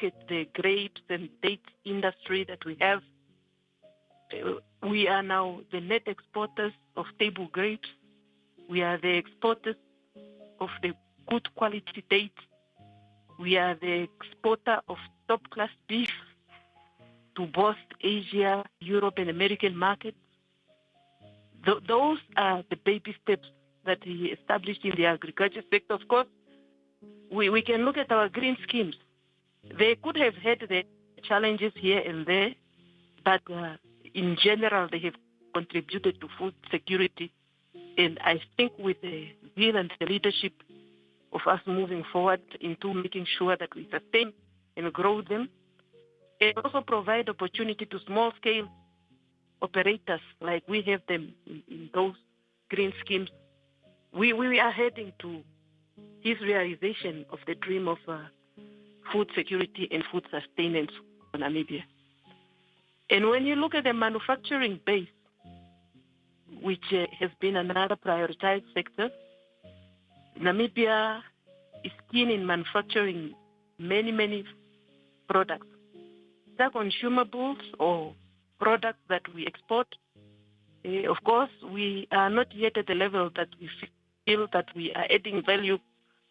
at the grapes and date industry that we have, we are now the net exporters of table grapes. We are the exporters of the good quality dates. We are the exporter of top-class beef to both Asia, Europe, and American markets. Those are the baby steps that he established in the agriculture sector. Of course, we can look at our green schemes. They could have had their challenges here and there, but in general, they have contributed to food security. And I think with the will and the leadership of us moving forward into making sure that we sustain and grow them, and also provide opportunity to small-scale operators like we have them in those green schemes, we are heading to his realization of the dream of food security and food sustenance for Namibia. And when you look at the manufacturing base, which has been another prioritized sector, Namibia is keen in manufacturing many products. They're consumables or products that we export. Of course, we are not yet at the level that we feel that we are adding value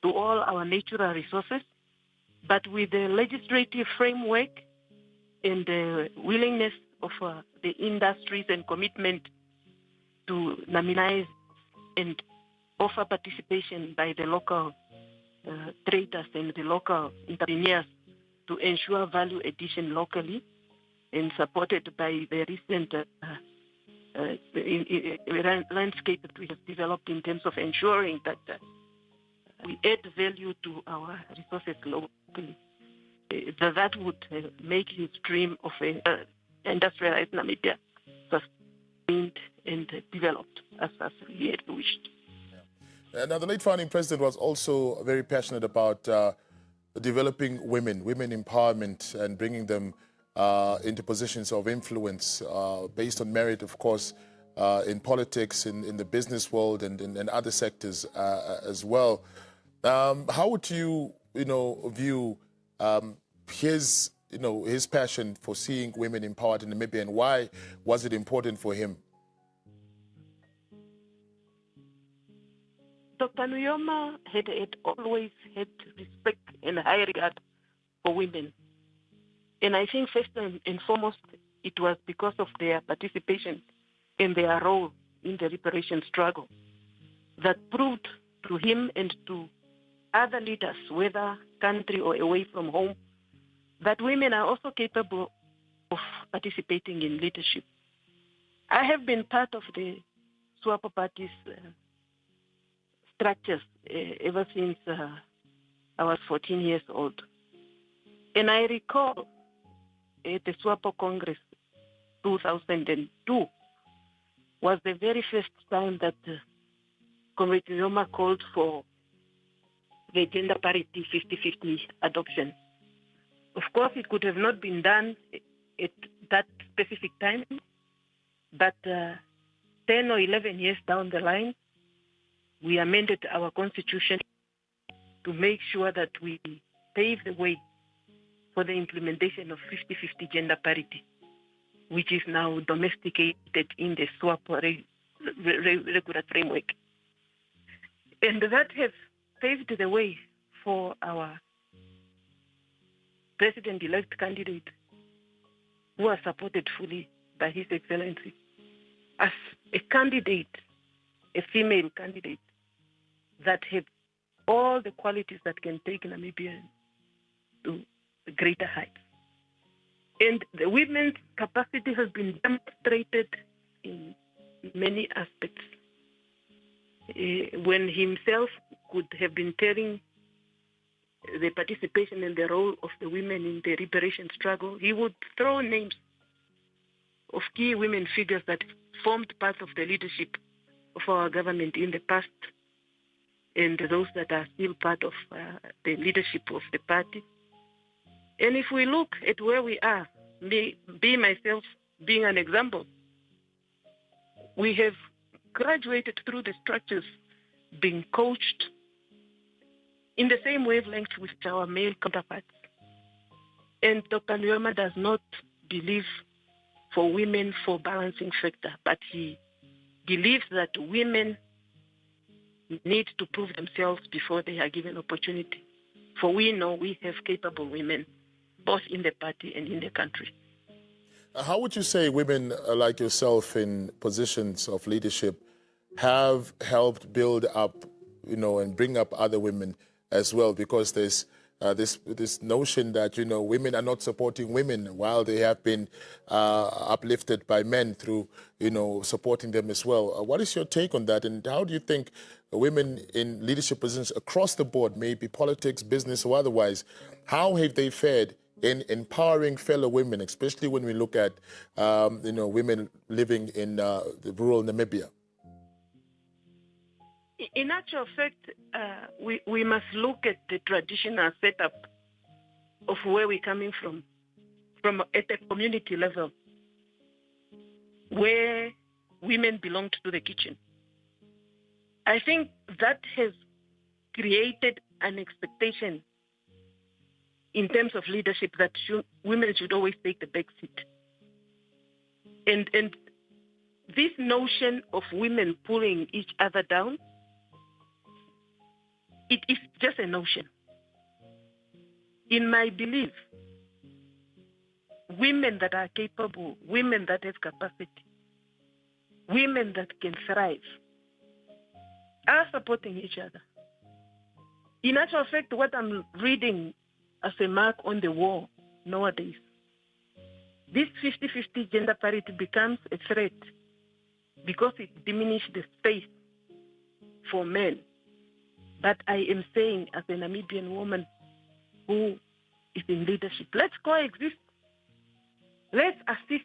to all our natural resources, but with the legislative framework and the willingness of the industries and commitment to nominalize and offer participation by the local traders and the local entrepreneurs to ensure value addition locally, and supported by the recent landscape that we have developed in terms of ensuring that we add value to our resources locally. That would make his dream of an industrialized Namibia sustained and developed as we had wished. Yeah. Now, the late founding president was also very passionate about developing women empowerment, and bringing them into positions of influence based on merit, of course, in politics, in the business world, and in other sectors as well. How would you, view his passion for seeing women empowered in Namibia, and why was it important for him? Dr. Nujoma had always had respect and high regard for women. And I think first and foremost, it was because of their participation and their role in the liberation struggle that proved to him and to other leaders, whether country or away from home, that women are also capable of participating in leadership. I have been part of the SWAPO party's structures ever since I was 14 years old. And I recall at the SWAPO Congress 2002 was the very first time that Comrade Nujoma called for the gender parity 50-50 adoption. Of course, it could have not been done at that specific time, but 10 or 11 years down the line, we amended our constitution to make sure that we pave the way for the implementation of 50-50 gender parity, which is now domesticated in the SWAPO regular framework. And that has paved the way for our president-elect candidate, who are supported fully by His Excellency, as a candidate, a female candidate, that have all the qualities that can take Namibia to greater heights. And the women's capacity has been demonstrated in many aspects. When himself could have been telling the participation and the role of the women in the liberation struggle, he would throw names of key women figures that formed part of the leadership of our government in the past, and those that are still part of the leadership of the party. And if we look at where we are, me myself being an example, we have graduated through the structures, being coached in the same wavelength with our male counterparts. And Dr. Nujoma does not believe for women for balancing factor, but he believes that women need to prove themselves before they are given opportunity. For we know we have capable women, both in the party and in the country. How would you say women like yourself in positions of leadership have helped build up, and bring up other women as well? Because there's this notion that, women are not supporting women while they have been uplifted by men through, supporting them as well. What is your take on that? And how do you think women in leadership positions across the board, maybe politics, business or otherwise, how have they fared in empowering fellow women, especially when we look at, women living in the rural Namibia? In actual fact, we must look at the traditional setup of where we're coming from at a community level, where women belonged to the kitchen. I think that has created an expectation in terms of leadership that women should always take the back seat. And this notion of women pulling each other down, it is just a notion. In my belief, women that are capable, women that have capacity, women that can thrive, are supporting each other. In actual fact, what I'm reading as a mark on the wall nowadays, this 50-50 gender parity becomes a threat because it diminishes the space for men. But I am saying, as a Namibian woman who is in leadership, let's coexist. Let's assist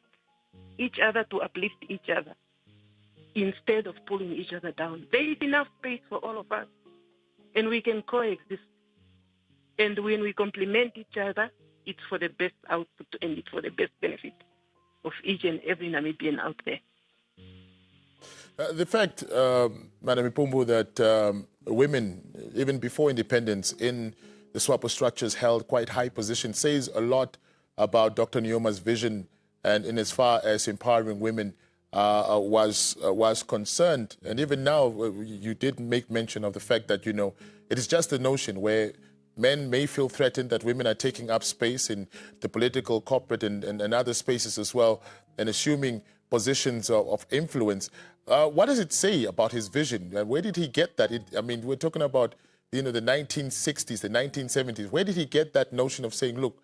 each other to uplift each other instead of pulling each other down. There is enough space for all of us, and we can coexist. And when we complement each other, it's for the best output and it's for the best benefit of each and every Namibian out there. The fact, Madam Ipumbu, that women, even before independence, in the SWAPO structures held quite high positions, says a lot about Dr. Nujoma's vision, and in as far as empowering women was concerned. And even now, you did make mention of the fact that, it is just a notion where men may feel threatened that women are taking up space in the political, corporate, and other spaces as well, and assuming positions of influence. What does it say about his vision? Where did he get that? We're talking about, the 1960s, the 1970s. Where did he get that notion of saying, look,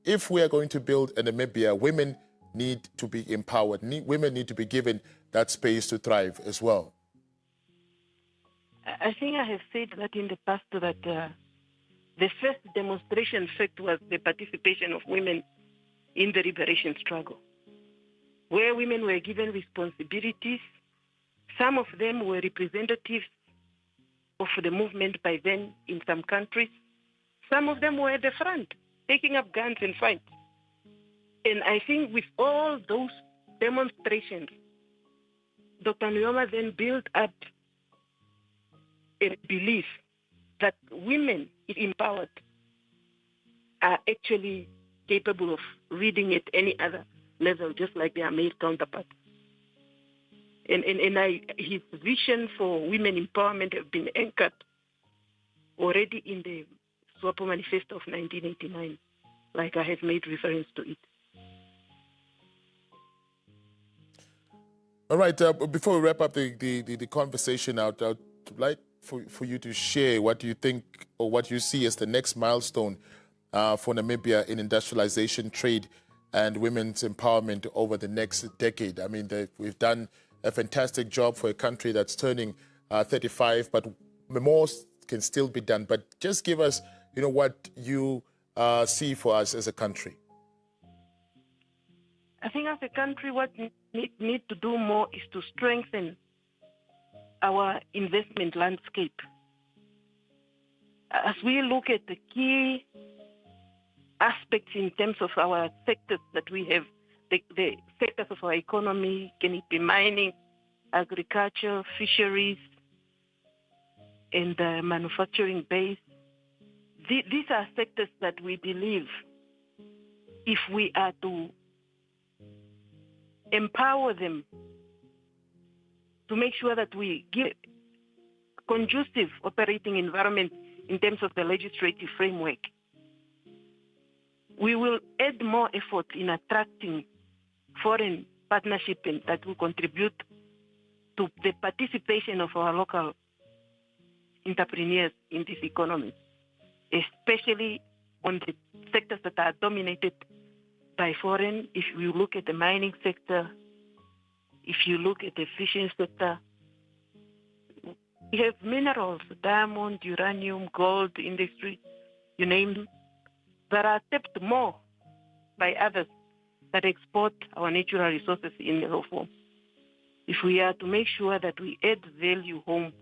if we are going to build a Namibia, women need to be empowered. Women need to be given that space to thrive as well? I think I have said that in the past, that the first demonstration fact was the participation of women in the liberation struggle, where women were given responsibilities. Some of them were representatives of the movement by then in some countries. Some of them were at the front, taking up guns and fight. And I think with all those demonstrations, Dr. Nujoma then built up a belief that women, if empowered, are actually capable of reading at any other level, just like their male counterparts. And his vision for women empowerment have been anchored already in the SWAPO Manifesto of 1989, like I have made reference to it. All right, before we wrap up the conversation out, I'd like for you to share what you think or what you see as the next milestone for Namibia in industrialization, trade, and women's empowerment over the next decade. We've done a fantastic job for a country that's turning 35, but more can still be done. But just give us, what you see for us as a country. I think as a country, what we need to do more is to strengthen our investment landscape. As we look at the key aspects in terms of our sectors that we have, the sectors of our economy, can it be mining, agriculture, fisheries, and manufacturing base? These are sectors that we believe if we are to empower them to make sure that we give conducive operating environment in terms of the legislative framework, we will add more effort in attracting foreign partnership that will contribute to the participation of our local entrepreneurs in this economy, especially on the sectors that are dominated by foreign. If you look at the mining sector, if you look at the fishing sector, we have minerals, diamond, uranium, gold industry, you name them, that are tapped more by others that export our natural resources in the raw form. If we are to make sure that we add value home,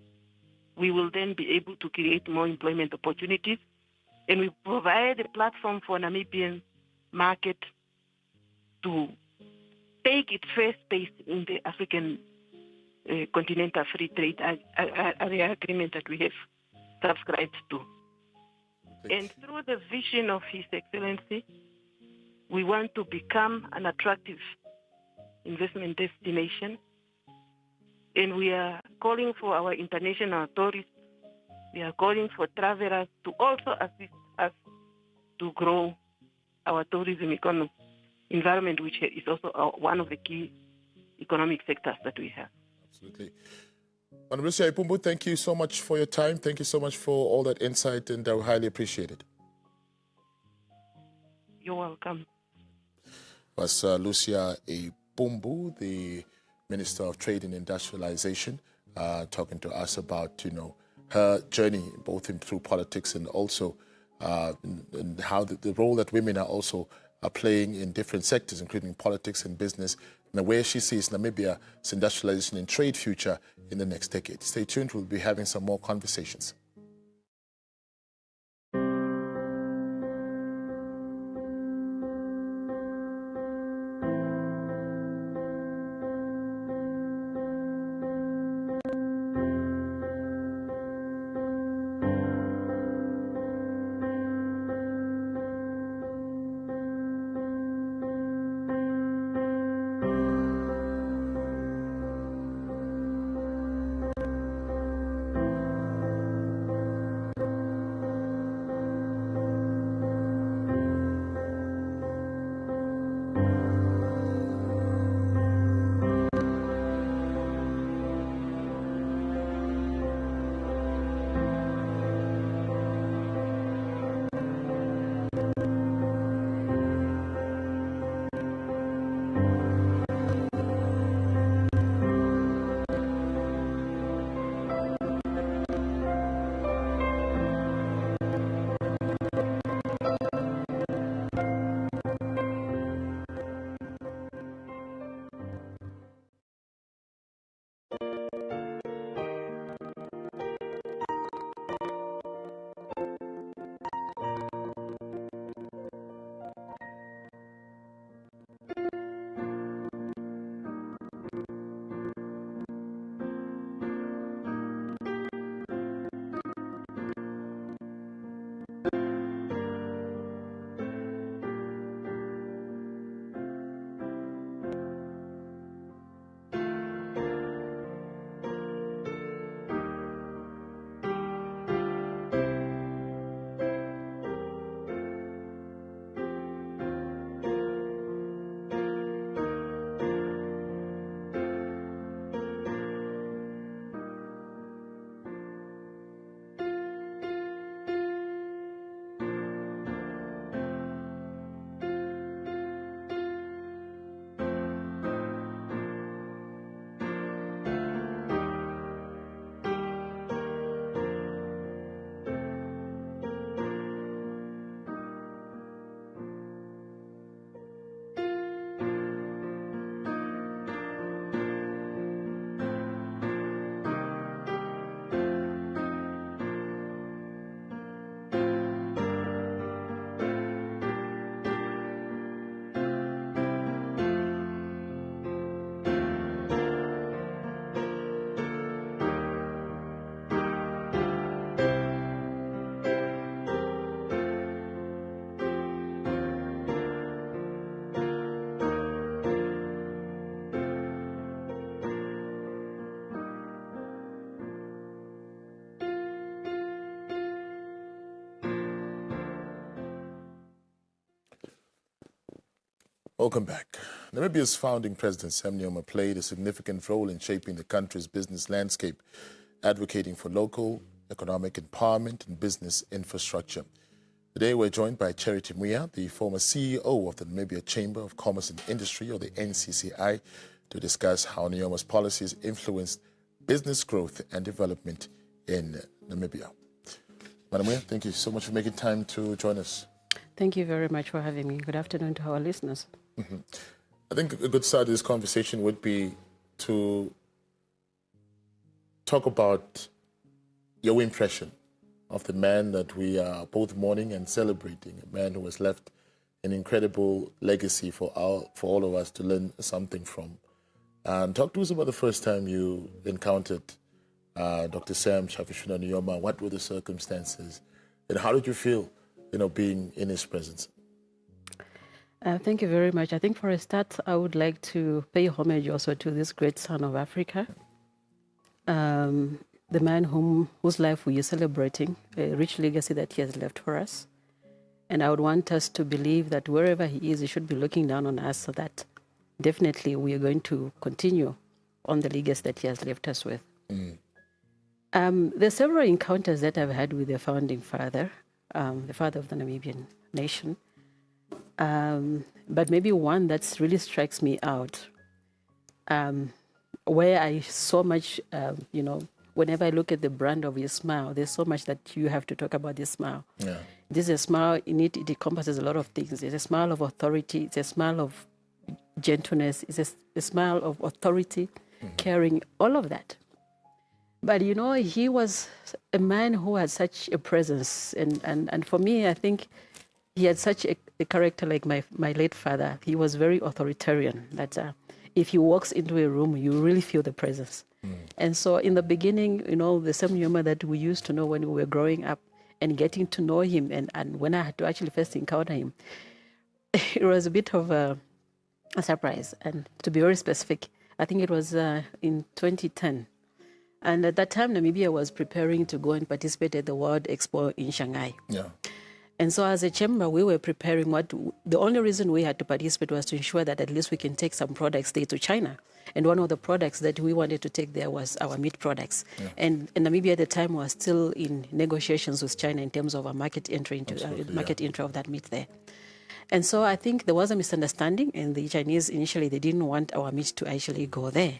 we will then be able to create more employment opportunities, and we provide a platform for Namibian market to take its first place in the African continental free trade area agreement that we have subscribed to. And through the vision of His Excellency, we want to become an attractive investment destination. And we are calling for our international tourists, we are calling for travelers to also assist us to grow our tourism environment, which is also one of the key economic sectors that we have. Absolutely. Honorable Ipumbu, thank you so much for your time. Thank you so much for all that insight, and I highly appreciate it. You're welcome. Was Lucia Ipumbu, the Minister of Trade and Industrialization, talking to us about, her journey, both through politics and also and how the role that women are also playing in different sectors, including politics and business, and where she sees Namibia's industrialization and trade future in the next decade. Stay tuned. We'll be having some more conversations. Welcome back. Namibia's founding president, Nujoma, played a significant role in shaping the country's business landscape, advocating for local economic empowerment and business infrastructure. Today, we're joined by Charity Muya, the former CEO of the Namibia Chamber of Commerce and Industry, or the NCCI, to discuss how Nujoma's policies influenced business growth and development in Namibia. Madam Muya, thank you so much for making time to join us. Thank you very much for having me. Good afternoon to our listeners. Mm-hmm. I think a good start to this conversation would be to talk about your impression of the man that we are both mourning and celebrating, a man who has left an incredible legacy for all of us to learn something from. And talk to us about the first time you encountered Dr. Sam Shafishuna Nujoma. What were the circumstances, and how did you feel, being in his presence? Thank you very much. I think for a start, I would like to pay homage also to this great son of Africa, the man whose life we are celebrating, a rich legacy that he has left for us. And I would want us to believe that wherever he is, he should be looking down on us, so that definitely we are going to continue on the legacy that he has left us with. There's several encounters that I've had with the founding father, the father of the Namibian nation. But maybe one that really strikes me out, where I so much, whenever I look at the brand of his smile, there's so much that you have to talk about this smile. Yeah. This is a smile, it encompasses a lot of things. It's a smile of authority, it's a smile of gentleness, it's a smile of authority, caring, all of that. But, he was a man who had such a presence. And for me, I think he had such a character like my late father. He was very authoritarian, that if he walks into a room, you really feel the presence. And so in the beginning, the same Nujoma that we used to know when we were growing up and getting to know him, and when I had to actually first encounter him, it was a bit of a surprise. And to be very specific, I think it was in 2010. And at that time, Namibia was preparing to go and participate at the World Expo in Shanghai. Yeah. And so as a chamber, we were preparing the only reason we had to participate was to ensure that at least we can take some products there to China. And one of the products that we wanted to take there was our meat products. Yeah. And Namibia at the time was still in negotiations with China in terms of a market entry entry of that meat there. And so I think there was a misunderstanding, and the Chinese initially, they didn't want our meat to actually go there.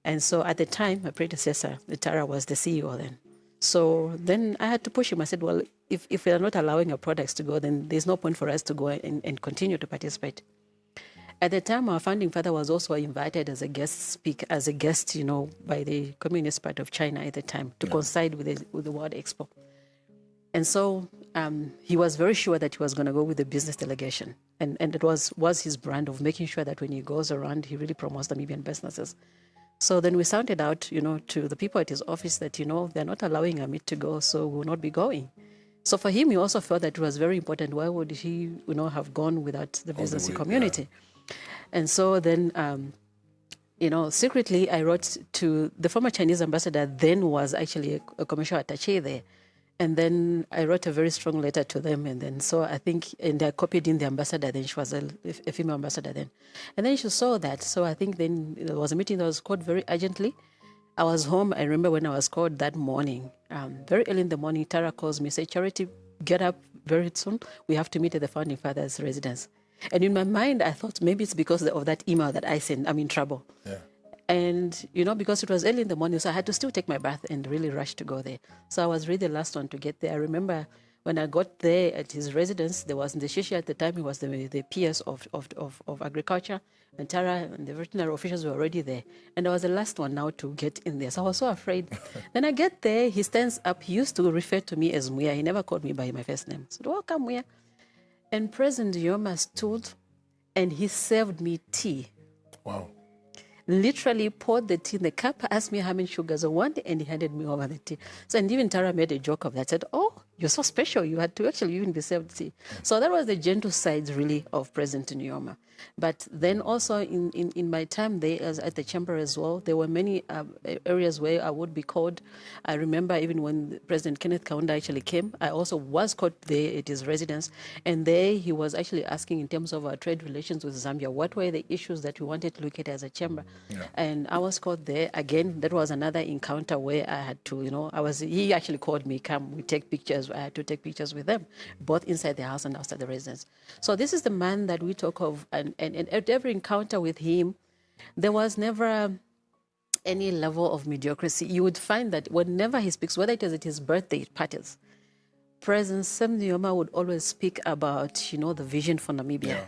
And so at the time, my predecessor, Tara, was the CEO then. So then I had to push him. I said, well, if we are not allowing our products to go, then there's no point for us to go and continue to participate. At the time, our founding father was also invited as a guest speaker, by the Communist Party of China at the time to coincide with the World Expo. And so he was very sure that he was going to go with the business delegation. And it was his brand of making sure that when he goes around, he really promotes Namibian businesses. So then we sounded out, to the people at his office that, they're not allowing Amit to go, so we will not be going. So for him, he also felt that it was very important. Why would he, have gone without the business community? Yeah. And so then, secretly, I wrote to the former Chinese ambassador, then was actually a commercial attaché there. And then I wrote a very strong letter to them. And then, so I think, and I copied in the ambassador then. She was a female ambassador then. And then she saw that. So I think then there was a meeting that was called very urgently. I was home. I remember when I was called that morning, very early in the morning, Tara calls me, say, Charity, get up very soon. We have to meet at the founding father's residence. And in my mind, I thought maybe it's because of that email that I sent. I'm in trouble. Yeah. And, because it was early in the morning, so I had to still take my bath and really rush to go there. So I was really the last one to get there. I remember when I got there at his residence, there was Ndeshishi at the time, he was the PS of agriculture, and Tara and the veterinary officials were already there. And I was the last one now to get in there. So I was so afraid. Then I get there, he stands up. He used to refer to me as Muya. He never called me by my first name. I said, welcome, Muya. And President Nujoma stood and he served me tea. Wow. Literally poured the tea in the cup, asked me how many sugars I wanted, and he handed me over the tea. So, and even Tara made a joke of that, said, oh, you're so special. You had to actually even be 70. So that was the gentle sides, really, of President Nujoma. But then also in my time there at the chamber as well, there were many areas where I would be called. I remember even when President Kenneth Kaunda actually came, I also was caught there at his residence. And there he was actually asking in terms of our trade relations with Zambia, what were the issues that we wanted to look at as a chamber? Yeah. And I was caught there. Again, that was another encounter where I had to, he actually called me, come, we take pictures. I had to take pictures with them, both inside the house and outside the residence. So this is the man that we talk of, and at every encounter with him, there was never any level of mediocrity. You would find that whenever he speaks, whether it is at his birthday parties, President Sam Nujoma would always speak about, the vision for Namibia,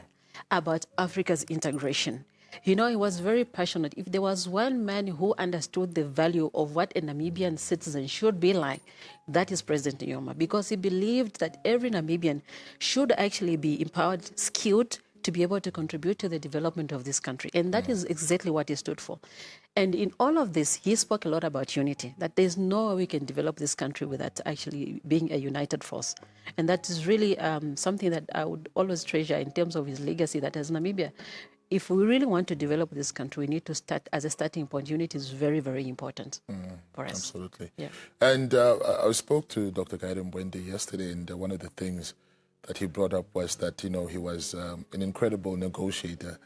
about Africa's integration. He was very passionate. If there was one man who understood the value of what a Namibian citizen should be like, that is President Nujoma, because he believed that every Namibian should actually be empowered, skilled, to be able to contribute to the development of this country. And that is exactly what he stood for. And in all of this, he spoke a lot about unity, that there's no way we can develop this country without actually being a united force. And that is really something that I would always treasure in terms of his legacy, that as Namibia, if we really want to develop this country, we need to start as a starting point. Unity is very, very important for us. Absolutely. Yeah. And I spoke to Dr. Kairem Bwende yesterday, and one of the things that he brought up was that, he was an incredible negotiator.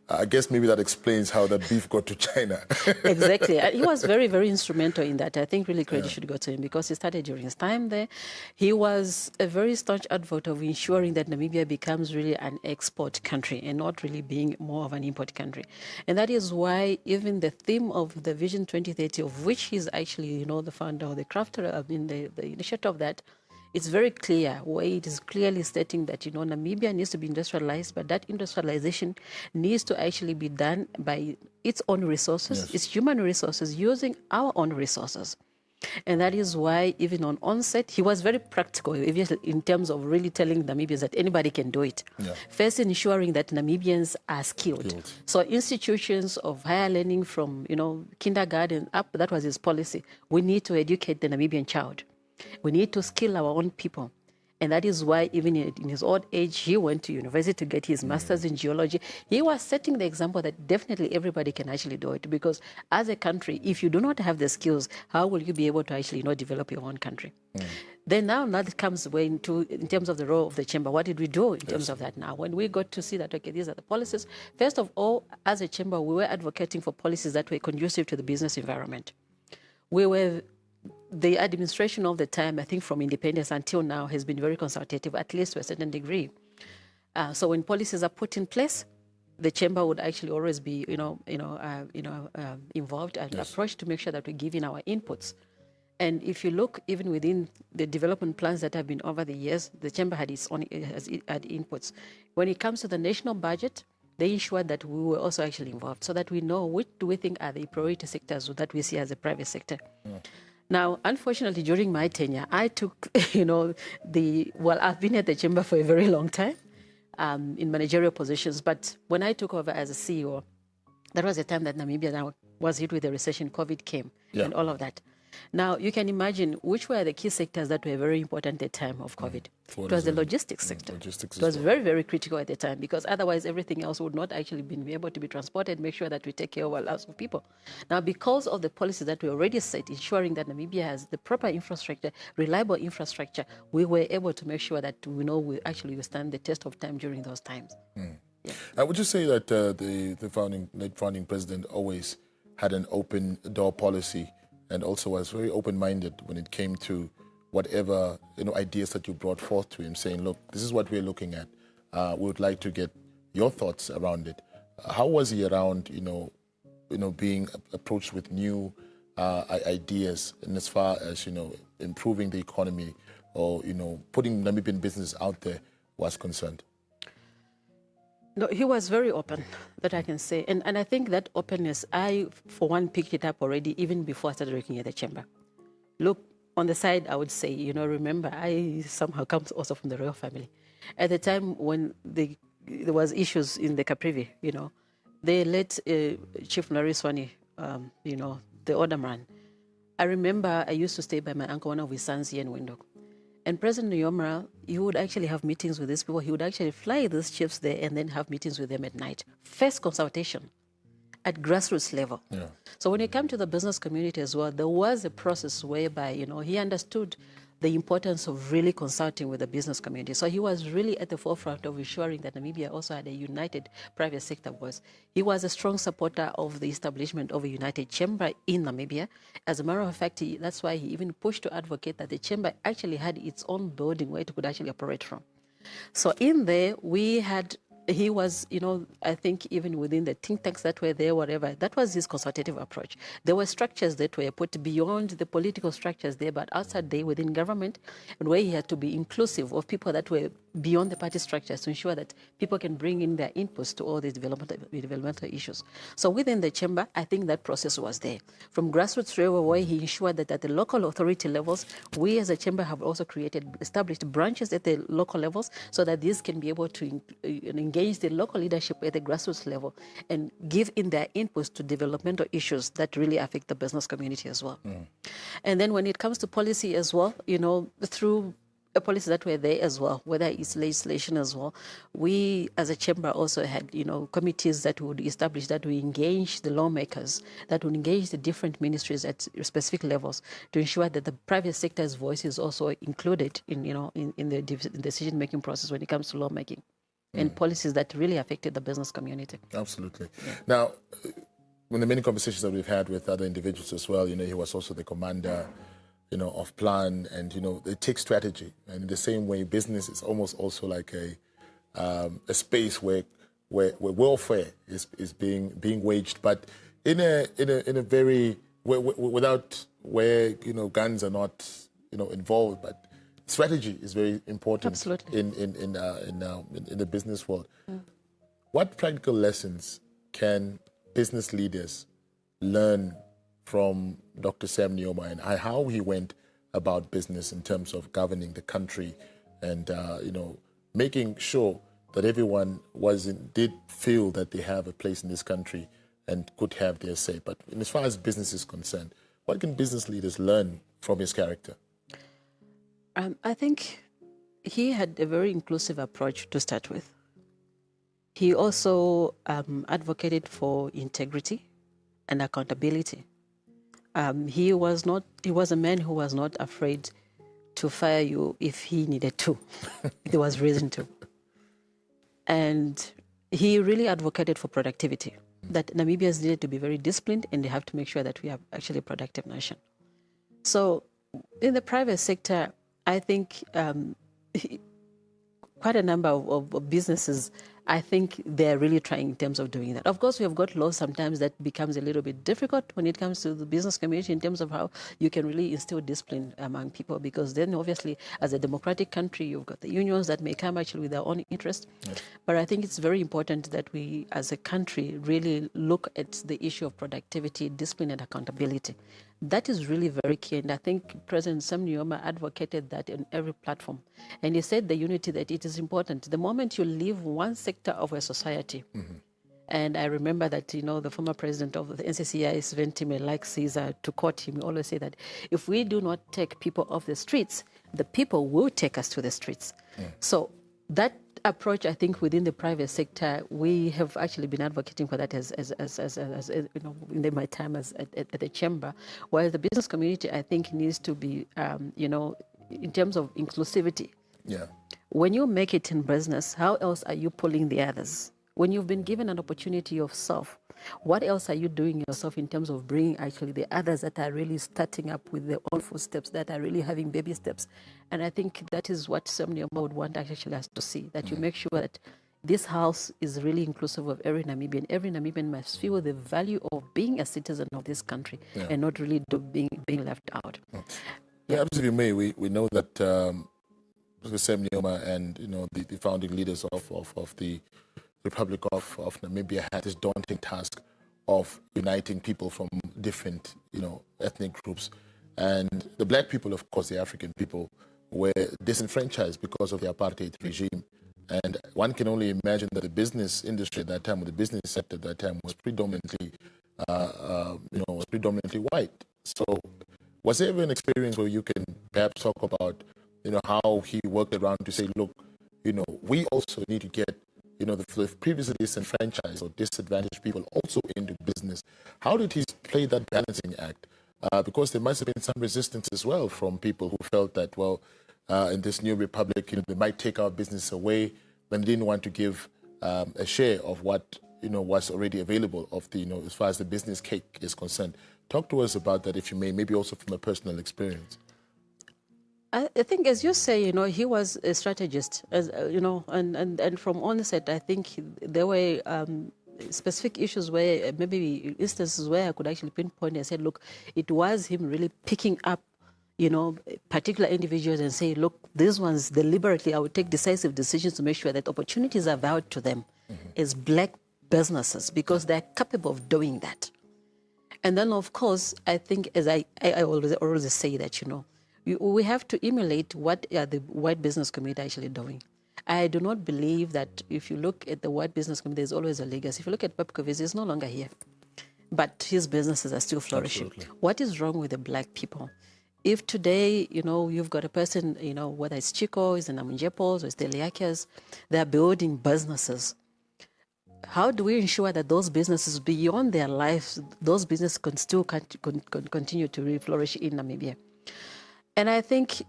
I guess maybe that explains how that beef got to China. Exactly. He was very, very instrumental in that. I think really credit should go to him because he started during his time there. He was a very staunch advocate of ensuring that Namibia becomes really an export country and not really being more of an import country. And that is why even the theme of the Vision 2030, of which he's actually, the founder or the crafter, the initiator of that, it's very clear, where it is clearly stating that, Namibia needs to be industrialized, but that industrialization needs to actually be done by its own resources, its human resources, using our own resources. And that is why even on onset, he was very practical in terms of really telling Namibians that anybody can do it. Yeah. First, ensuring that Namibians are skilled. So institutions of higher learning from, kindergarten up, that was his policy. We need to educate the Namibian child. We need to skill our own people. And that is why even in his old age, he went to university to get his master's in geology. He was setting the example that definitely everybody can actually do it. Because as a country, if you do not have the skills, how will you be able to actually develop your own country? Then now that comes in terms of the role of the chamber. What did we do in terms of that now? When we got to see that, okay, these are the policies. First of all, as a chamber, we were advocating for policies that were conducive to the business environment. The administration of the time, I think from independence until now, has been very consultative, at least to a certain degree. So when policies are put in place, the chamber would actually always be, involved and approached to make sure that we give in our inputs. And if you look even within the development plans that have been over the years, the chamber had its own had inputs. When it comes to the national budget, they ensured that we were also actually involved, so that we know which do we think are the priority sectors that we see as the private sector. Now, unfortunately, during my tenure, I took, I've been at the chamber for a very long time in managerial positions. But when I took over as a CEO, that was the time that Namibia now was hit with the recession, COVID came, and all of that. Now, you can imagine which were the key sectors that were very important at the time of COVID. It was the logistics sector. It was very, very critical at the time, because otherwise everything else would not actually be able to be transported, make sure that we take care of our lives of people. Now, because of the policies that we already set, ensuring that Namibia has the proper infrastructure, reliable infrastructure, we were able to make sure that we actually withstand the test of time during those times. I would just say that the late founding president always had an open door policy, and also was very open-minded when it came to whatever ideas that you brought forth to him, saying, look, this is what we're looking at. We would like to get your thoughts around it. How was he around, being approached with new ideas, and as far as, improving the economy or, putting Namibian business out there was concerned? No, he was very open, that I can say. And I think that openness, I, for one, picked it up already even before I started working at the chamber. Look, on the side, I would say, remember, I somehow come also from the royal family. At the time when there was issues in the Caprivi, they let Chief Nariswani, the older man. I remember I used to stay by my uncle, one of his sons here in Windhoek. And President Nujoma, he would actually have meetings with these people. He would actually fly these chiefs there and then have meetings with them at night. First consultation at grassroots level. Yeah. So when it came to the business community as well, there was a process whereby, he understood the importance of really consulting with the business community. So he was really at the forefront of ensuring that Namibia also had a united private sector voice. He was a strong supporter of the establishment of a united chamber in Namibia. As a matter of fact, that's why he even pushed to advocate that the chamber actually had its own building where it could actually operate from. So in there, he was, I think even within the think tanks that were there, whatever, that was his consultative approach. There were structures that were put beyond the political structures there, but outside there within government, and where he had to be inclusive of people that were beyond the party structures to ensure that people can bring in their inputs to all these developmental issues. So within the chamber, I think that process was there. From grassroots level, where he ensured that at the local authority levels, we as a chamber have also established branches at the local levels so that these can be able to engage the local leadership at the grassroots level and give in their inputs to developmental issues that really affect the business community as well. And then when it comes to policy as well, through a policy that were there as well, whether it's legislation as well, we as a chamber also had, committees that would establish, that we engage the lawmakers, that would engage the different ministries at specific levels to ensure that the private sector's voice is also included in the decision-making process when it comes to lawmaking and policies that really affected the business community. Absolutely. Yeah. Now, in the many conversations that we've had with other individuals as well, he was also the commander, of plan, and, it takes strategy. And in the same way, business is almost also like a space where welfare is being waged, but in a very, without where, guns are not, involved, but strategy is very important. Absolutely. In the business world. What practical lessons can business leaders learn from Dr. Sam Nujoma and how he went about business in terms of governing the country and making sure that everyone did feel that they have a place in this country and could have their say? But as far as business is concerned, what can business leaders learn from his character? I think he had a very inclusive approach to start with. He also advocated for integrity and accountability. He was a man who was not afraid to fire you if he needed to. There was reason to. And he really advocated for productivity, that Namibians needed to be very disciplined and they have to make sure that we are actually a productive nation. So in the private sector, I think quite a number of businesses, I think they're really trying in terms of doing that. Of course, we have got laws sometimes that becomes a little bit difficult when it comes to the business community in terms of how you can really instill discipline among people, because then obviously as a democratic country, you've got the unions that may come actually with their own interest. Yes. But I think it's very important that we as a country really look at the issue of productivity, discipline and accountability. That is really very key, and I think President Sam Nujoma advocated that in every platform. And he said the unity, that it is important. The moment you leave one sector of a society, and I remember that, the former president of the NCCI, Sventime, like Caesar, to quote him, he always say that if we do not take people off the streets, the people will take us to the streets. So that approach, I think, within the private sector, we have actually been advocating for that as in my time at the chamber. While the business community, I think, needs to be, in terms of inclusivity. Yeah. When you make it in business, how else are you pulling the others? When you've been given an opportunity yourself, what else are you doing yourself in terms of bringing actually the others that are really starting up with their own footsteps, that are really having baby steps? And I think that is what Sam Nujoma would want actually us to see, that you make sure that this house is really inclusive of every Namibian. Every Namibian must feel the value of being a citizen of this country and not really being left out. Perhaps if you may, we know that Sam Nujoma and the founding leaders of the Republic of Namibia had this daunting task of uniting people from different ethnic groups, and the black people, of course, the African people, were disenfranchised because of the apartheid regime. And one can only imagine that the business industry at that time, or the business sector at that time, was predominantly white. So was there ever an experience where you can perhaps talk about how he worked around to say, look, we also need to get, the previously disenfranchised or disadvantaged people also into business. How did he play that balancing act? Because there must have been some resistance as well from people who felt that, well, in this new republic, they might take our business away, but they didn't want to give a share of what, was already available of the, as far as the business cake is concerned. Talk to us about that, if you may, maybe also from a personal experience. I think, as you say, he was a strategist, and from onset, I think there were specific issues where maybe instances where I could actually pinpoint and say, look, it was him really picking up, particular individuals and say, look, these ones deliberately, I would take decisive decisions to make sure that opportunities are vouched to them as black businesses because they're capable of doing that. And then, of course, I think, as I always say that, we have to emulate what the white business community actually doing. I do not believe that if you look at the white business community, there's always a legacy. If you look at Pepkovic, he's no longer here, but his businesses are still flourishing. Absolutely. What is wrong with the black people? If today, you've got a person, whether it's Chico, it's the Namunjepos, or it's the Liakias, they're building businesses. How do we ensure that those businesses, beyond their lives, those businesses can still continue to really flourish in Namibia? And I think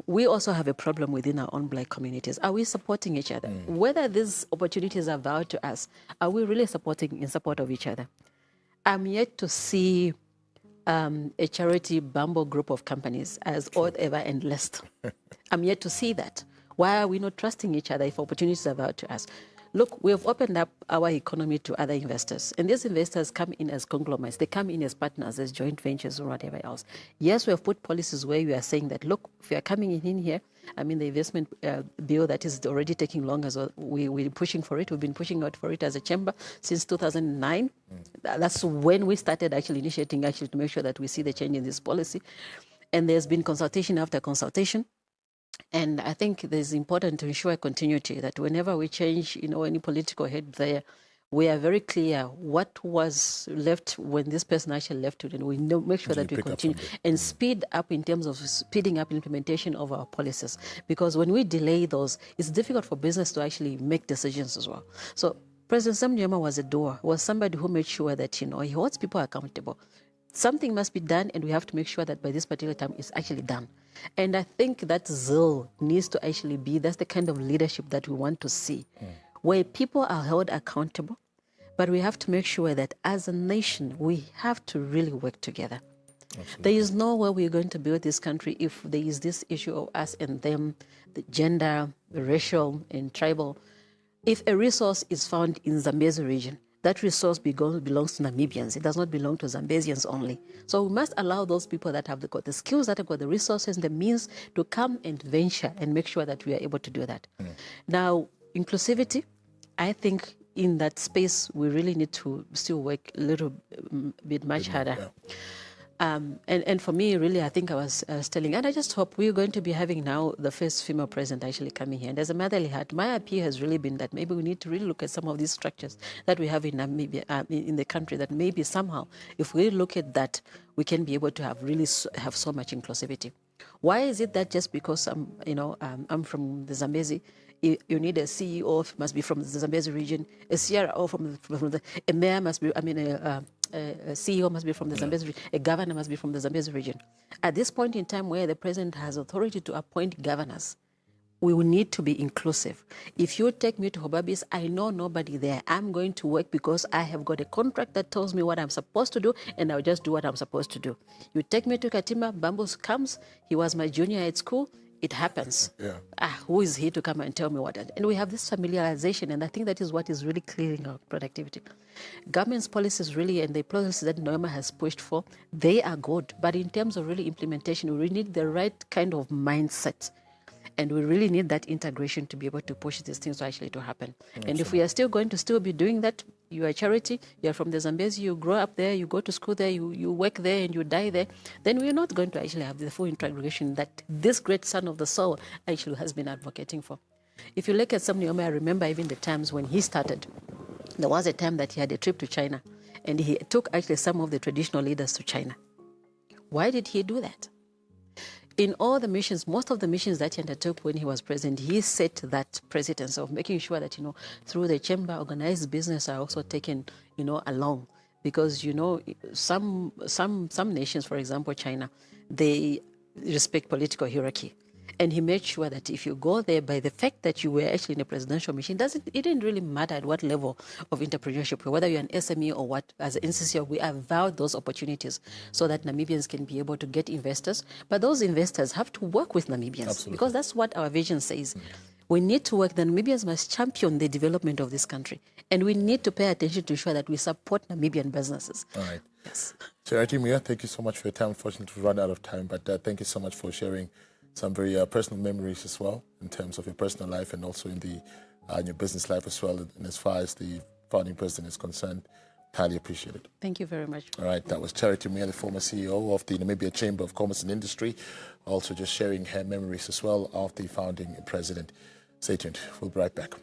we also have a problem within our own black communities. Are we supporting each other? Whether these opportunities are vowed to us, are we really supporting in support of each other? I'm yet to see a charity bumble group of companies as odd, ever, and list. I'm yet to see that. Why are we not trusting each other if opportunities are vowed to us? Look, we have opened up our economy to other investors, and these investors come in as conglomerates. They come in as partners, as joint ventures, or whatever else. Yes, we have put policies where we are saying that, look, if you are coming in here, the investment bill that is already taking longer, so we're pushing for it. We've been pushing out for it as a chamber since 2009. That's when we started actually initiating to make sure that we see the change in this policy. And there's been consultation after consultation. And I think it is important to ensure continuity, that whenever we change, any political head there, we are very clear what was left when this person actually left it, and we make sure that we continue and speed up in terms of speeding up implementation of our policies. Because when we delay those, it's difficult for business to actually make decisions as well. So President Nujoma was a doer, was somebody who made sure that, he holds people accountable. Something must be done, and we have to make sure that by this particular time it's actually done. And I think that zeal needs to actually be, that's the kind of leadership that we want to see, where people are held accountable, but we have to make sure that as a nation, we have to really work together. Absolutely. There is no way we're going to build this country if there is this issue of us and them, the gender, the racial and tribal. If a resource is found in Zambezi region, that resource belongs to Namibians. It does not belong to Zambezians only. So we must allow those people that have got the skills, that have got the resources, the means to come and venture and make sure that we are able to do that. Now, inclusivity, I think in that space, we really need to still work a little bit much harder. Yeah. And for me, really, I think I was telling, and I just hope we're going to be having now the first female president actually coming here. And as a motherly heart, my appeal has really been that maybe we need to really look at some of these structures that we have in Namibia, in the country, that maybe somehow, if we look at that, we can be able to have so much inclusivity. Why is it that just because I'm from the Zambezi, you need a CEO must be from the Zambezi region, a CRO from a mayor must be, a CEO must be from the Zambezi region, a governor must be from the Zambezi region. At this point in time where the president has authority to appoint governors, we will need to be inclusive. If you take me to Hobabis, I know nobody there. I'm going to work because I have got a contract that tells me what I'm supposed to do, and I'll just do what I'm supposed to do. You take me to Katima, Bambus comes, he was my junior at school, it happens. Yeah. Who is he to come and tell me what? And we have this familiarization, and I think that is what is really clearing our productivity. Government's policies really, and the policies that Nujoma has pushed for, they are good. But in terms of really implementation, we really need the right kind of mindset. And we really need that integration to be able to push these things to happen. Absolutely. And if we are still going to be doing that, you are a charity, you are from the Zambezi, you grow up there, you go to school there, you work there, and you die there, then we're not going to actually have the full integration that this great son of the soul actually has been advocating for. If you look at Nujoma, I remember even the times when he started, there was a time that he had a trip to China, and he took actually some of the traditional leaders to China. Why did he do that? in all the missions, most of the missions that he undertook when he was president, he set that precedence of making sure that, through the chamber, organized business are also taken, along. Because, some nations, for example, China, they respect political hierarchy. And he made sure that if you go there, by the fact that you were actually in a presidential mission, it didn't really matter at what level of entrepreneurship, whether you're an SME or what, as an NCCO, we avowed those opportunities so that Namibians can be able to get investors. But those investors have to work with Namibians. Absolutely. Because that's what our vision says. We need to work. The Namibians must champion the development of this country. And we need to pay attention to ensure that we support Namibian businesses. All right. Yes. Charity Mia, thank you so much for your time. Unfortunately, we've run out of time, but thank you so much for sharing some very personal memories as well, in terms of your personal life and also in your business life as well. And as far as the founding president is concerned, highly appreciated. Thank you very much. All right, that was Charity Mia, the former CEO of the Namibia Chamber of Commerce and Industry, also just sharing her memories as well of the founding president. Stay tuned. We'll be right back.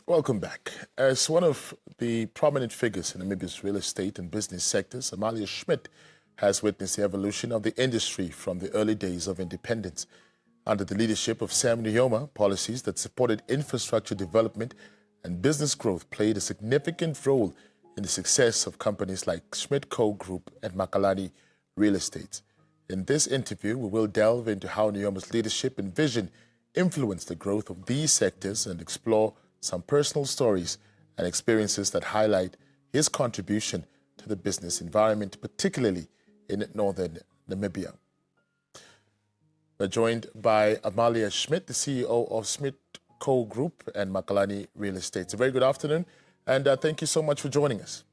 Welcome back. As one of the prominent figures in Namibia's real estate and business sectors, Amalia Schmidt has witnessed the evolution of the industry from the early days of independence. Under the leadership of Sam Nujoma, policies that supported infrastructure development and business growth played a significant role in the success of companies like Schmidt Co. Group and Makalani Real Estate. In this interview, we will delve into how Nujoma's leadership and vision influenced the growth of these sectors and explore some personal stories and experiences that highlight his contribution to the business environment, particularly in northern Namibia. We're joined by Amalia Schmidt, the CEO of Schmidt Co. Group and Makalani Real Estate. A very good afternoon, and thank you so much for joining us.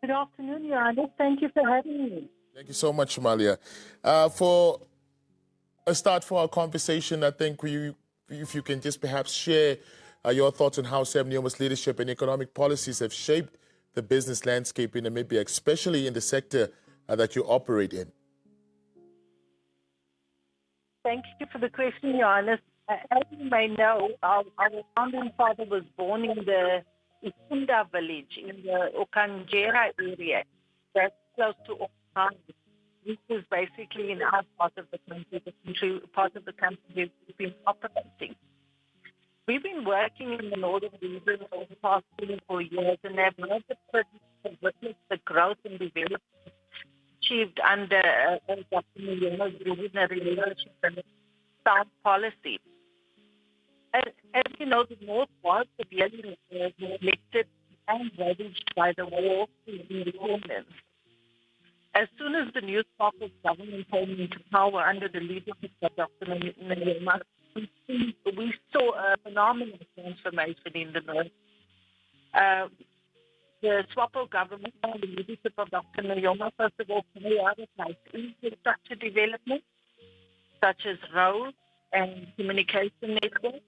Good afternoon, Johannes. Thank you for having me. Thank you so much, Amalia. For a start for our conversation, I think if you can just perhaps share your thoughts on how Sam Nujoma's leadership and economic policies have shaped the business landscape in Namibia, especially in the sector that you operate in. Thank you for the question, Johannes. As you may know, our founding father was born in the Isunda village in the Okanjera area. That's close to Auckland, which is basically in our part of the country, part of the country we've been operating. We've been working in the northern region for the past 24 years and have had the privilege to witness the growth and development achieved under Dr. Nujoma's visionary leadership and sound policy. As you know, the North was severely neglected and ravaged by the war for independence. As soon as the new SWAPO government came into power under the leadership of Dr. Nujoma, we saw a phenomenal transformation in the North. The SWAPO government, under the leadership of Dr. Nujoma, first of all, prioritized infrastructure development, such as roads and communication networks,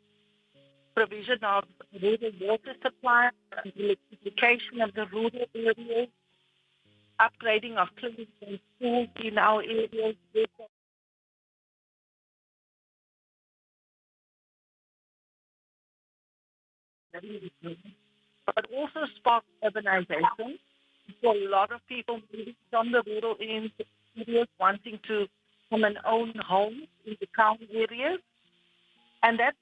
provision of rural water supply, electrification of the rural areas, upgrading of clinics and schools in our areas, but also sparked urbanization. So a lot of people moving from the rural areas wanting to come and own homes in the town areas. And that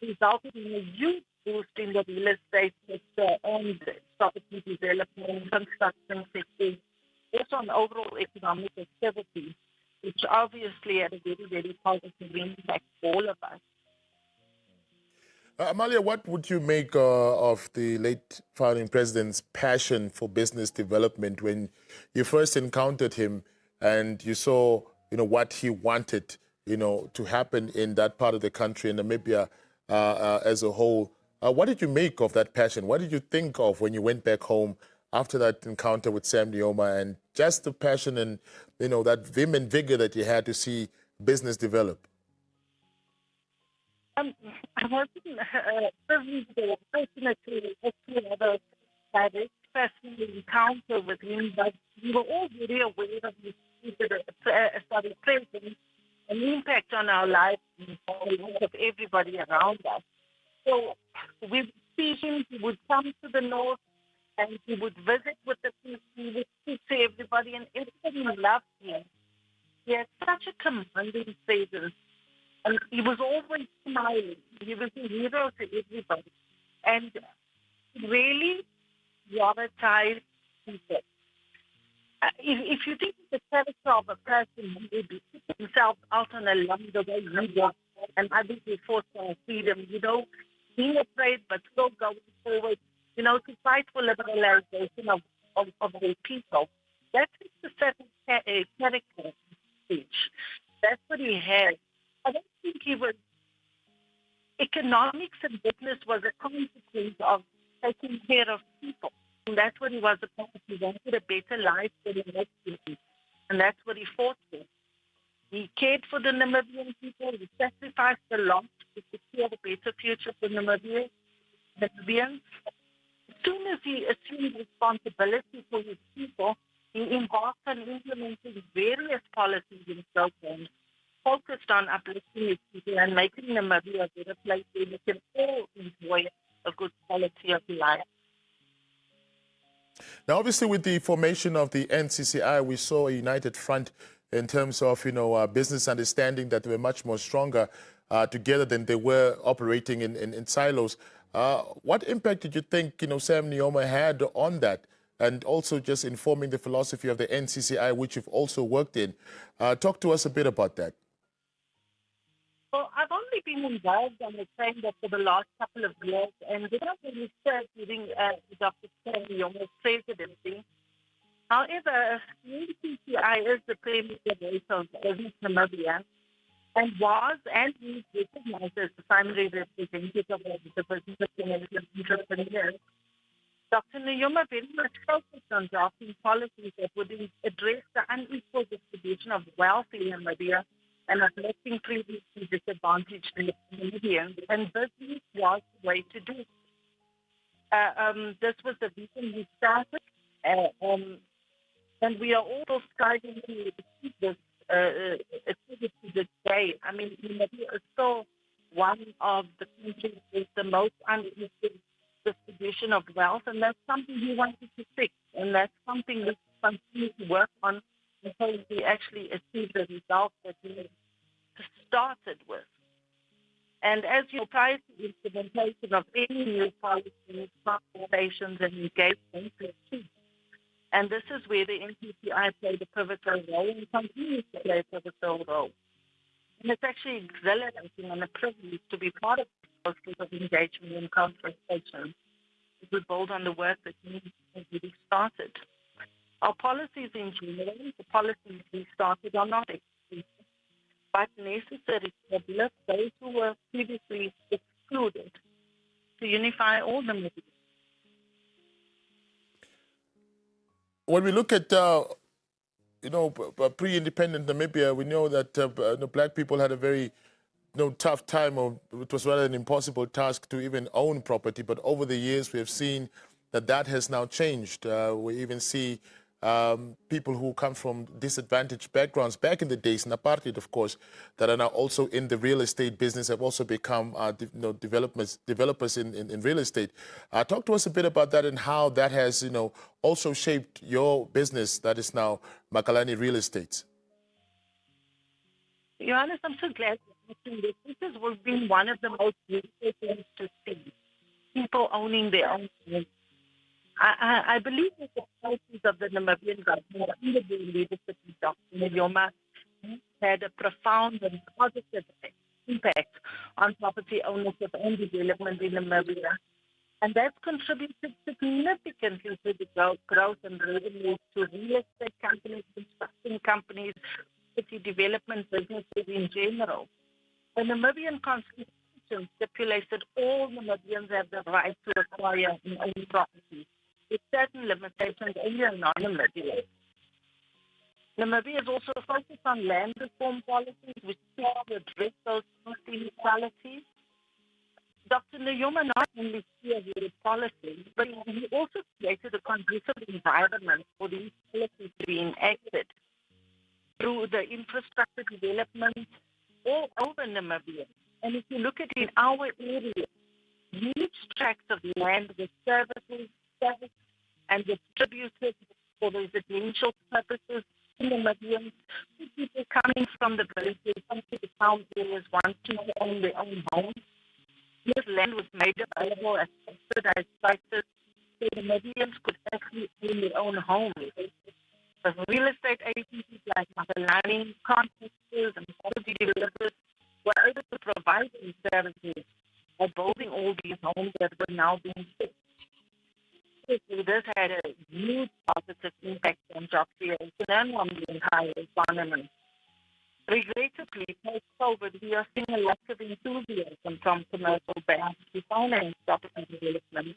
resulted in a huge boost in the real estate sector and property development, construction sector, also on overall economic activity, which obviously had a very, very positive impact for all of us. Amalia, what would you make of the late founding president's passion for business development when you first encountered him and you saw, what he wanted, to happen in that part of the country, in Namibia as a whole? What did you make of that passion? What did you think of when you went back home after that encounter with Sam Nujoma and just the passion and, that vim and vigor that you had to see business develop? I wasn't privileged or fortunate to actually have a direct personal encounter with him, but we were all very aware of his presence and impact on our lives and the lives of everybody around us. So we would see him, he would come to the north, and he would visit with the people, he would speak to everybody, and everybody loved him. He had such a commanding presence. And he was always smiling. He was a hero to everybody. And really prioritized people. If you think of the character of a person who would put himself out on a limb the way he was, and others were forced for freedom, being afraid but still going forward, to fight for liberalization of their people. That's the certain character speech. That's what he had. I don't think he was. Economics and business was a consequence of taking care of people. And that's what he was about. He wanted a better life for the next people. And that's what he fought for. He cared for the Namibian people. He sacrificed a lot to secure a better future for Namibians. As soon as he assumed responsibility for his people, he embarked on implementing various policies and programs focused on uplifting his people and making Namibia a better place where we can all enjoy a good quality of life. Now, obviously, with the formation of the NCCI, we saw a united front in terms of, business understanding that they were much more stronger together than they were operating in silos. What impact did you think, Sam Nujoma had on that? And also just informing the philosophy of the NCCI, which you've also worked in. Talk to us a bit about that. Well, I've only been involved on the framework for the last couple of years, and did not really serve during Dr. Sam Nujoma's presidency. However, the NCCI is the premier voice of business Namibia, and was and is recognized as the primary representative of the business community of entrepreneurs. Dr. Nujoma very much focused on drafting policies that would address the unequal distribution of wealth in Namibia and uplifting previously disadvantaged Namibians, and business was the way to do it. This was the reason we started, and we are also striving to achieve this activity this day. I mean, Namibia is still one of the countries with the most unequal distribution of wealth, and that's something we wanted to fix, and that's something we continue to work on until we actually achieve the results that we started with. And as you know, prior to the implementation of any new policies, consultations, and engagements, and this is where the NCCI played a pivotal role and continues to play a pivotal role. And it's actually exhilarating and a privilege to be part of the process of engagement and conversation. We build on the work that we really started. Our policies in general, the policies we started are not exclusive, but necessary to uplift those who were previously excluded, to unify all the Namibians. When we look at, pre-independent Namibia, we know that black people had a very tough time, or it was rather an impossible task to even own property. But over the years, we have seen that has now changed. We even see people who come from disadvantaged backgrounds back in the days, in apartheid, of course, that are now also in the real estate business, have also become developers in real estate. Talk to us a bit about that and how that has, also shaped your business that is now Makalani Real Estate. Johannes, I'm so glad you mentioned this. This has been one of the most beautiful things to see. People owning their own homes. I believe that the policies of the Namibian government under the leadership of Dr. Nujoma had a profound and positive impact on property ownership and development in Namibia. And that's contributed significantly to the growth and revenue to real estate companies, construction companies, city development businesses in general. The Namibian Constitution stipulates that all Namibians have the right to acquire and own property, with certain limitations only are non-Namibians. Namibia is also focused on land reform policies which seek to address those inequalities. Dr. Nujoma not only spearheaded policies, but he also created a conducive environment for these policies to be enacted through the infrastructure development all over Namibia. And if you look at in our area, huge tracts of land with services and distributed for residential purposes in Namibians, people coming from the villages, from the town areas wanting to own their own homes. This land was made available at subsidized prices so Namibians could actually own their own homes. The real estate agencies like Makalani, contractors, and property developers were able to provide these services by building all these homes that were now being fixed. This had a huge positive impact on job creation and on the entire economy. Regrettably, post-COVID, we are seeing a lack of enthusiasm from commercial banks to finance property development,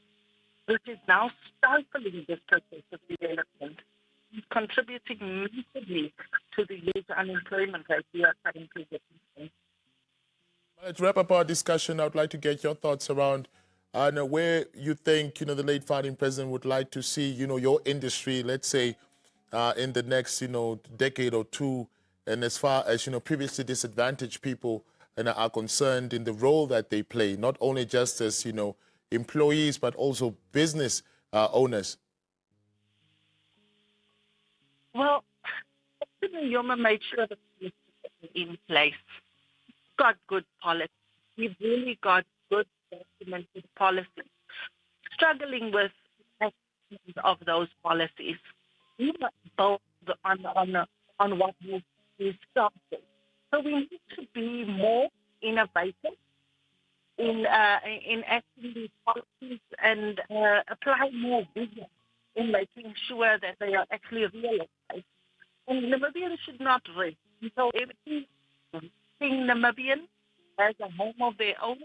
which is now stifling this process of development, contributing massively to the huge unemployment rate we are currently witnessing. To wrap up our discussion, I would like to get your thoughts around where you think, the late founding president would like to see, your industry, let's say, in the next, decade or two, and as far as, previously disadvantaged people are concerned in the role that they play, not only just as, employees, but also business owners. Well, President Nujoma made sure that this was in place. Got good policy. We've really got good documented policies. Struggling with actions of those policies, we must build on what we started. So we need to be more innovative in acting these policies and apply more vision in making sure that they are actually realized. And Namibians should not rest until every Namibian has a home of their own.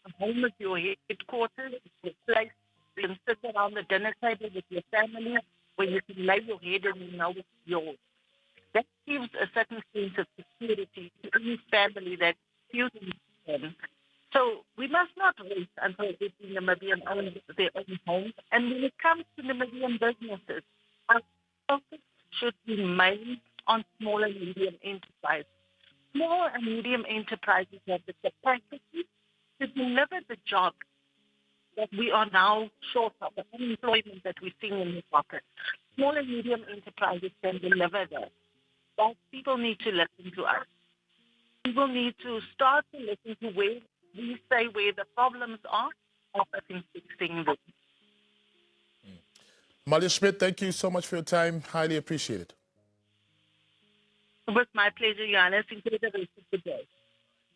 A home is your headquarters. It's a place you can sit around the dinner table with your family where you can lay your head and you know it's yours. That gives a certain sense of security to any family that feels in. So we must not wait until every Namibian owns their own homes. And when it comes to Namibian businesses, our focus should remain on small and medium enterprises. Small and medium enterprises have the capacity to deliver the jobs that we are now short of, the unemployment that we're seeing in the pocket. Small and medium enterprises can deliver that. But people need to listen to us. People need to start to listen to where we say where the problems are, and fixing them. Amalia Schmidt, thank you so much for your time. Highly appreciate it. It was my pleasure, Johannes. Enjoy the rest of the day.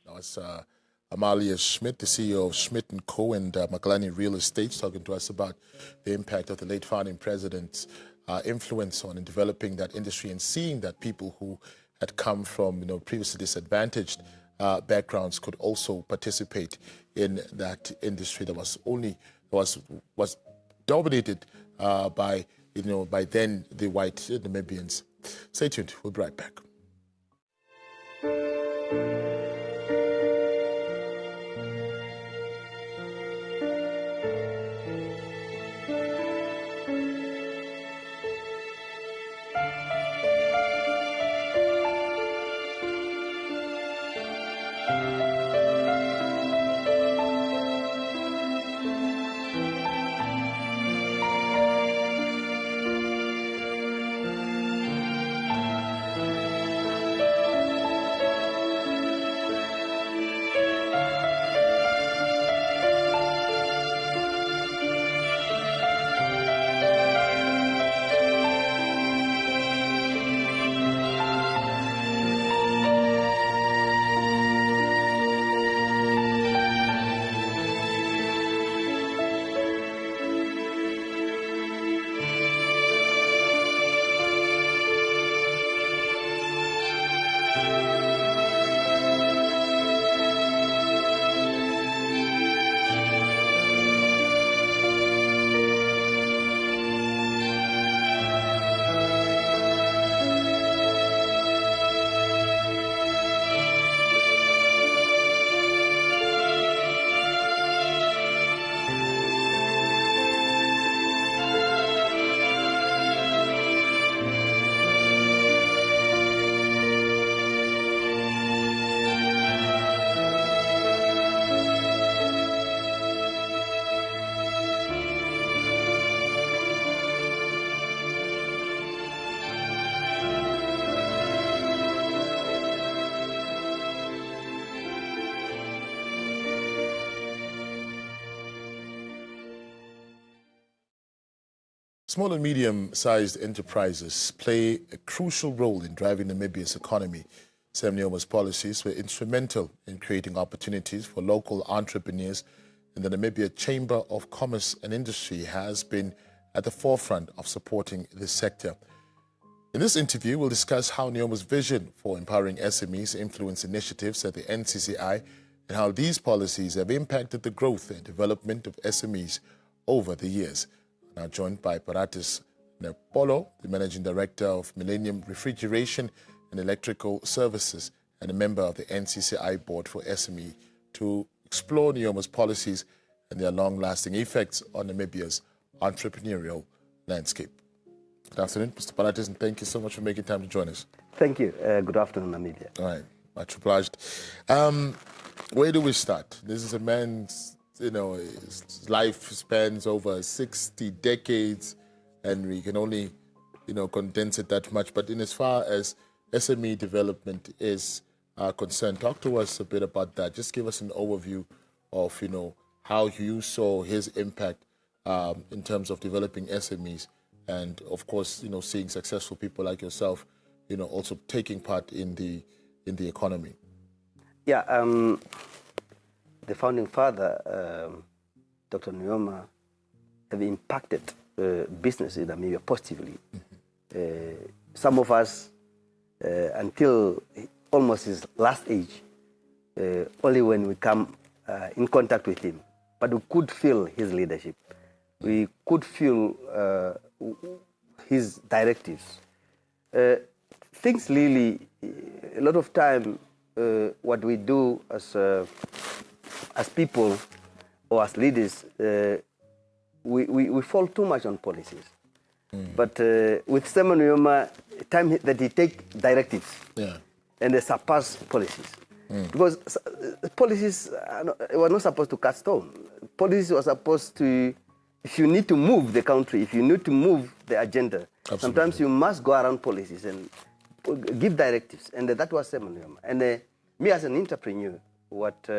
Now it's Amalia Schmidt, the CEO of Schmidt & Co. and Makalani Real Estate, talking to us about the impact of the late founding president's influence on developing that industry and seeing that people who had come from previously disadvantaged backgrounds could also participate in that industry that was dominated by then the white Namibians. Stay tuned. We'll be right back. Small and medium-sized enterprises play a crucial role in driving Namibia's economy. Nujoma's policies were instrumental in creating opportunities for local entrepreneurs, and the Namibia Chamber of Commerce and Industry has been at the forefront of supporting this sector. In this interview, we'll discuss how Nujoma's vision for empowering SMEs influence initiatives at the NCCI and how these policies have impacted the growth and development of SMEs over the years. Now joined by Paratis Nepolo, the Managing Director of Millennium Refrigeration and Electrical Services and a member of the NCCI Board for SME, to explore Nujoma's policies and their long-lasting effects on Namibia's entrepreneurial landscape. Good afternoon, Mr. Paratis, and thank you so much for making time to join us. Thank you. Good afternoon, Namibia. All right, much obliged. Where do we start? This is a man's, his life spans over 60 decades, and we can only, condense it that much. But in as far as SME development is concerned, talk to us a bit about that. Just give us an overview of, how you saw his impact in terms of developing SMEs, and of course, seeing successful people like yourself, also taking part in the economy. Yeah. The founding father, Dr. Nujoma, have impacted business in Namibia positively. Some of us, until almost his last age, only when we come in contact with him, but we could feel his leadership. We could feel his directives. Things really, a lot of time, what we do as people or as leaders, we fall too much on policies. But with Simon Nujoma, time that he take directives and they surpass policies. Because policies were not supposed to cut stone. Policies were supposed to, if you need to move the country, if you need to move the agenda, sometimes you must go around policies and give directives. And that was Simon Nujoma. And me as an entrepreneur, what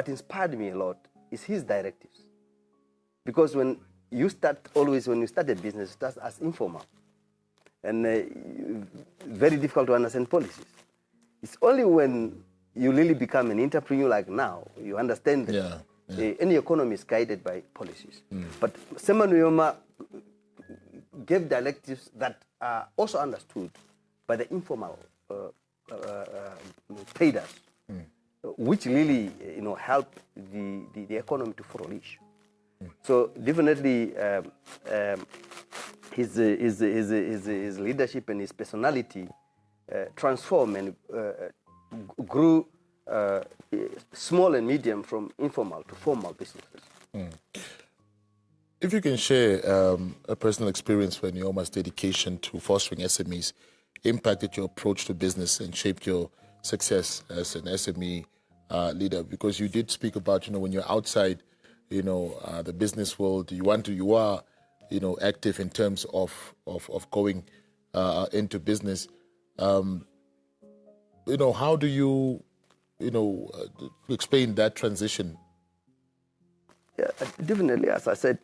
inspired me a lot is his directives. Because when you start a business, it starts as informal. And very difficult to understand policies. It's only when you really become an entrepreneur like now, you understand that any economy is guided by policies. But Simon Nujoma gave directives that are also understood by the informal traders, which really help the economy to flourish. So definitely his leadership and his personality transformed and grew small and medium from informal to formal businesses. If you can share a personal experience where Nujoma's dedication to fostering SMEs impacted your approach to business and shaped your success as an SME leader, because you did speak about, when you're outside, the business world, you are, active in terms of going into business. How do you, explain that transition? Yeah, definitely, as I said,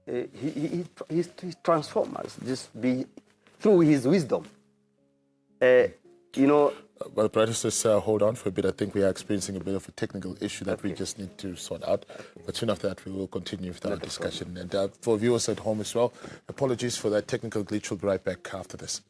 he transformed us through his wisdom. Well, brothers, just hold on for a bit. I think we are experiencing a bit of a technical issue that we just need to sort out. But soon after that, we will continue with our discussion. And for viewers at home as well, apologies for that technical glitch. We'll be right back after this.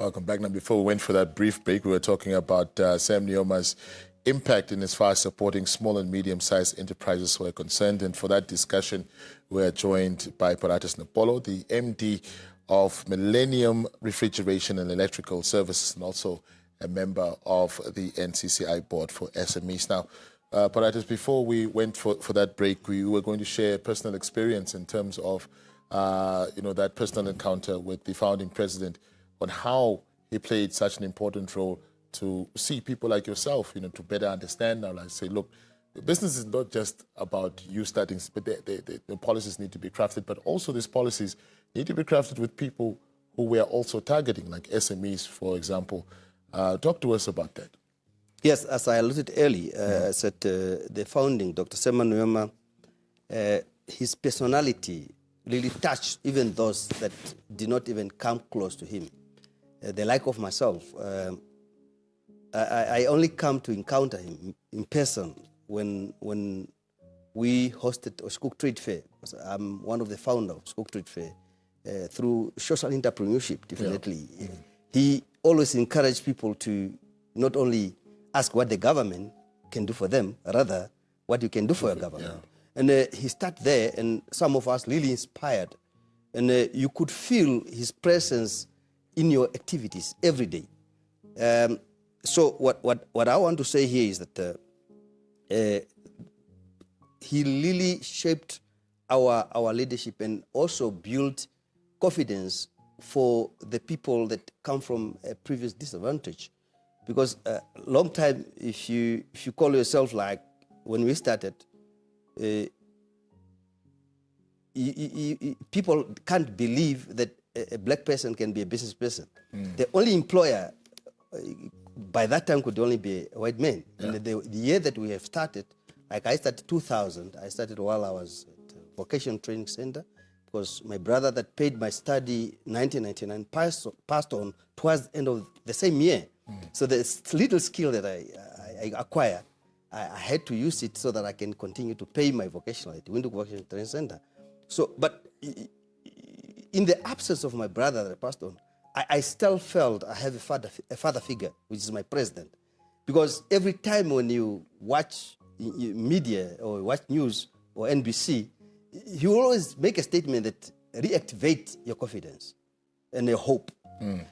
Welcome back. Now, before we went for that brief break, we were talking about Sam Nujoma's impact in as far as supporting small and medium-sized enterprises who are concerned. And for that discussion, we are joined by President Napolo, the MD of Millennium Refrigeration and Electrical Services, and also a member of the NCCI board for SMEs. Now, President, before we went for that break, we were going to share personal experience in terms of that personal encounter with the founding president on how he played such an important role to see people like yourself, to better understand now, like say, look, business is not just about you starting, but the policies need to be crafted, but also these policies need to be crafted with people who we are also targeting, like SMEs, for example. Talk to us about that. Yes, as I alluded earlier, I said the founding, Dr. Sam Nujoma, his personality really touched even those that did not even come close to him. The like of myself, I only come to encounter him in person when we hosted Windhoek Trade Fair. I'm one of the founders of Windhoek Trade Fair through social entrepreneurship, definitely. Yeah. He always encouraged people to not only ask what the government can do for them, rather what you can do for your government. Yeah. And he started there, and some of us really inspired. And you could feel his presence in your activities every day. So what I want to say here is that he really shaped our leadership and also built confidence for the people that come from a previous disadvantage. Because a long time, if you call yourself like when we started, people can't believe that a black person can be a business person. The only employer by that time could only be a white man. Yeah. And the year that we have started, like I started 2000, I started while I was at Vocation Training Center, because my brother that paid my study 1999 passed on towards the end of the same year. So the little skill that I acquired, I had to use it so that I can continue to pay my vocational at Windhoek Vocation Training Center. So, but in the absence of my brother that passed on, I still felt I have a father figure, which is my president. Because every time when you watch media or watch news or NBC, he will always make a statement that reactivate your confidence and your hope.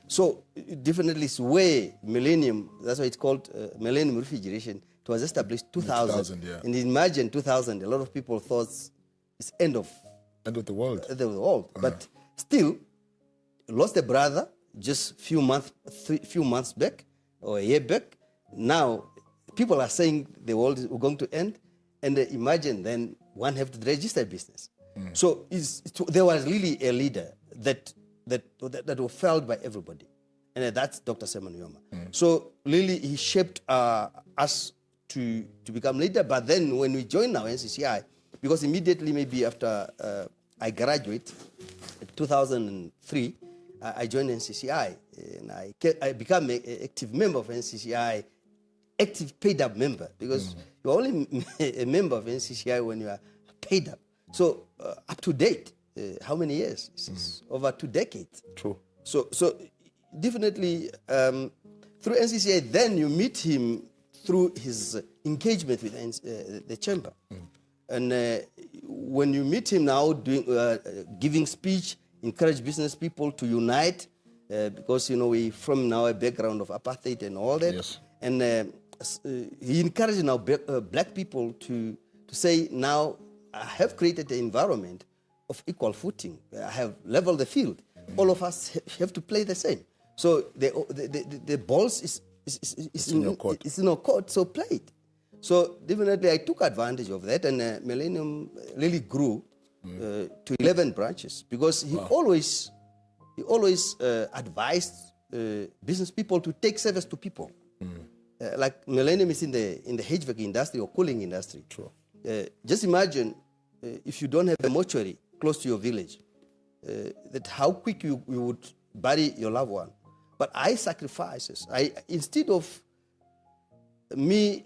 So definitely it's where Millennium, that's why it's called Millennium Refrigeration. It was established 2000. Yeah. And imagine 2000, a lot of people thought it's end of the world. But still, lost a brother just few months back or a year back. Now people are saying the world is going to end, and imagine then one have to register business. So there was really a leader that was felt by everybody, and that's Dr. Sam Nujoma. So really he shaped us to become leader. But then when we joined now NCCI, because immediately maybe after I graduate in 2003, I joined NCCI, and I became an active member of NCCI, active paid up member, because you're only a member of NCCI when you are paid up. So up to date, how many years? It's over 2 decades. True. So definitely through NCCI, then you meet him through his engagement with the chamber. And when you meet him now doing giving speech, encourage business people to unite, because we from now a background of apartheid and all that. Yes. And he encouraged now black people to say, now I have created an environment of equal footing. I have leveled the field. All of us have to play the same. So the balls is in your court. It's in our court, so play it. So definitely I took advantage of that, and Millennium really grew to 11 branches, because he always advised business people to take service to people. Like Millennium is in the HVAC industry or cooling industry. True. Just imagine if you don't have a mortuary close to your village, that how quick you would bury your loved one. But I sacrifices. Instead of me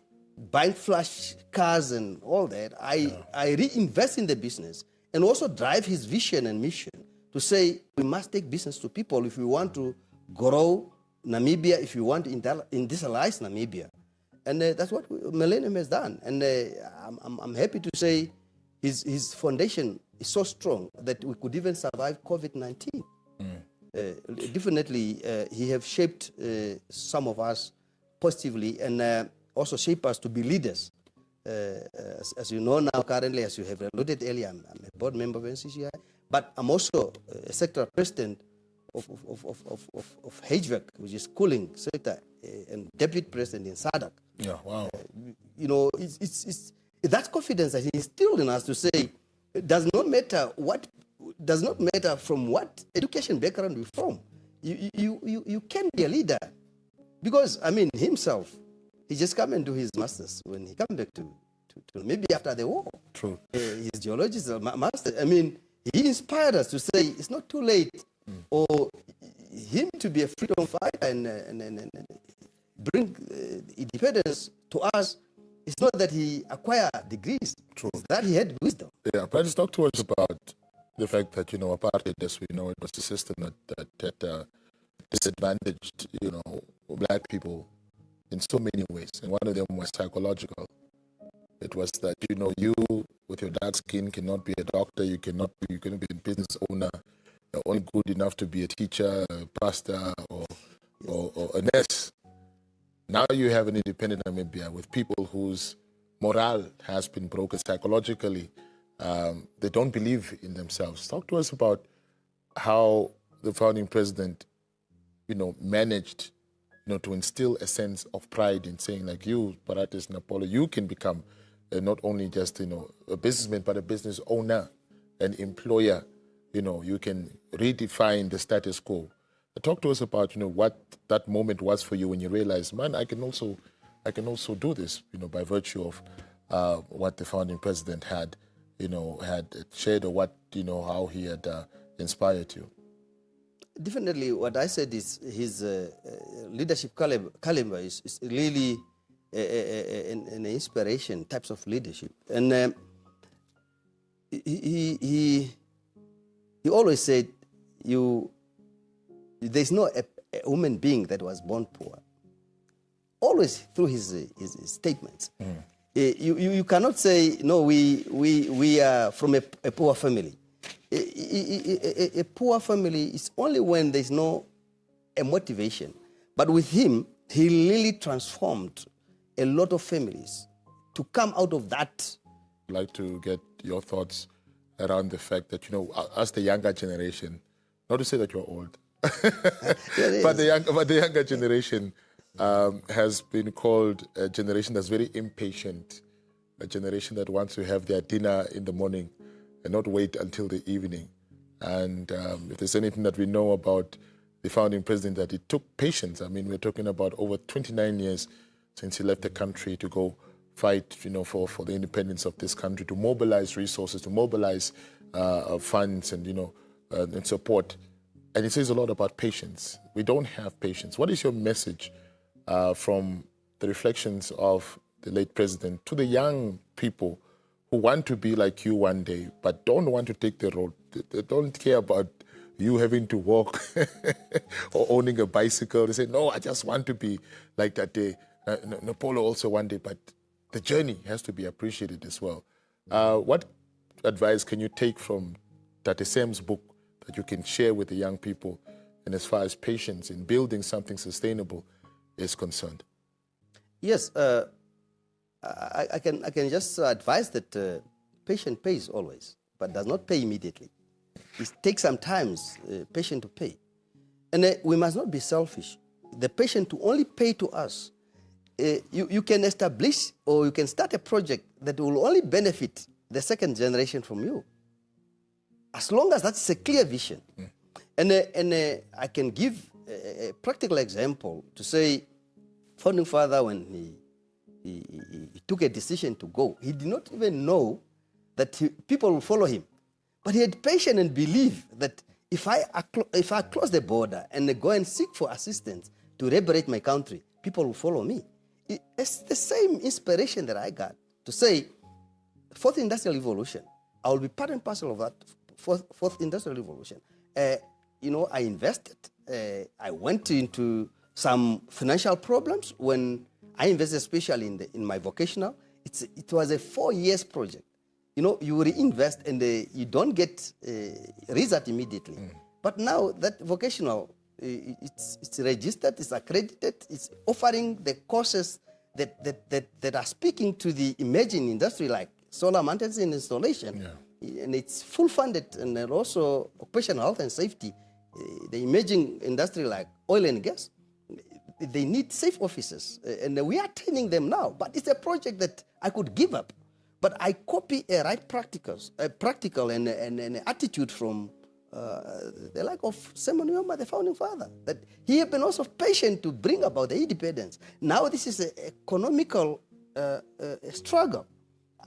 buying flash cars and all that, I reinvest in the business and also drive his vision and mission to say we must take business to people if we want to grow Namibia, if you want to industrialize Namibia. And that's what Millennium has done. And I'm happy to say his foundation is so strong that we could even survive COVID-19. Definitely, he have shaped some of us positively and also shaped us to be leaders. As you know now, currently, as you have alluded earlier, I'm a board member of NCCI, but I'm also a sector president of HVAC, which is cooling sector, and deputy president in SADC. Yeah, wow. You know, it's that confidence that he instilled in us to say, it does not matter from what education background you're from. You can be a leader. Because, I mean, himself, he just come and do his masters when he come back to maybe after the war. True. His geologist master. I mean, he inspired us to say it's not too late or him to be a freedom fighter and bring independence to us. It's not that he acquired degrees. True. It's that he had wisdom. Yeah, but just talk to us about the fact that, you know, apartheid, as we know, it was a system that disadvantaged, you know, black people in so many ways. And one of them was psychological. It was that, you know, you with your dark skin cannot be a doctor, you cannot be a business owner, you're only good enough to be a teacher, a pastor, or a nurse. Now you have an independent Namibia with people whose morale has been broken psychologically. They don't believe in themselves. Talk to us about how the founding president, you know, managed, you know, to instill a sense of pride in saying, like, you, Paratis Napolo, you can become not only just, you know, a businessman, but a business owner, an employer. You know, you can redefine the status quo. Talk to us about, you know, what that moment was for you when you realized, man, I can also do this, you know, by virtue of what the founding president had shared, or what, you know, how he had inspired you. Definitely, what I said is his leadership caliber is really an inspiration, types of leadership. And he always said, there's no a human being that was born poor. Always through his statements. You cannot say, no, we are from a poor family. A poor family is only when there's no a motivation. But with him, he really transformed a lot of families to come out of that. I'd like to get your thoughts around the fact that, you know, as the younger generation, not to say that you're old, but the younger generation has been called a generation that's very impatient, a generation that wants to have their dinner in the morning and not wait until the evening. And if there's anything that we know about the founding president, that it took patience. I mean, we're talking about over 29 years since he left the country to go fight, you know, for the independence of this country, to mobilize resources, to mobilize funds and, you know, and support. And it says a lot about patience. We don't have patience. What is your message from the reflections of the late president to the young people who want to be like you one day, but don't want to take the road? They don't care about you having to walk or owning a bicycle. They say, no, I just want to be like that day. Napolo also one day, but the journey has to be appreciated as well. What advice can you take from Tate Sem's book that you can share with the young people, and as far as patience in building something sustainable is concerned? Yes, I can just advise that patience pays always, but does not pay immediately. It takes some time, patient to pay. And we must not be selfish. The patient to only pay to us. You can establish or you can start a project that will only benefit the second generation from you, as long as that's a clear vision. And I can give a practical example to say, founding father, when he took a decision to go, he did not even know that people will follow him. But he had patience and belief that if I close the border and go and seek for assistance to liberate my country, people will follow me. It's the same inspiration that I got to say, fourth industrial revolution, I will be part and parcel of that fourth industrial revolution. You know, I invested. I went into some financial problems when I invested, especially in my vocational. It was a 4 years project. You know, you reinvest and you don't get result immediately. But now that vocational, it's registered, it's accredited, it's offering the courses that are speaking to the emerging industry like solar maintenance and installation. And it's full funded, and then also occupational health and safety. The emerging industry like oil and gas, they need safe officers, and we are training them now. But it's a project that I could give up. But I copy a practical and attitude from the like of Simon Nujoma, the founding father, that he had been also patient to bring about the independence. Now this is an economical struggle.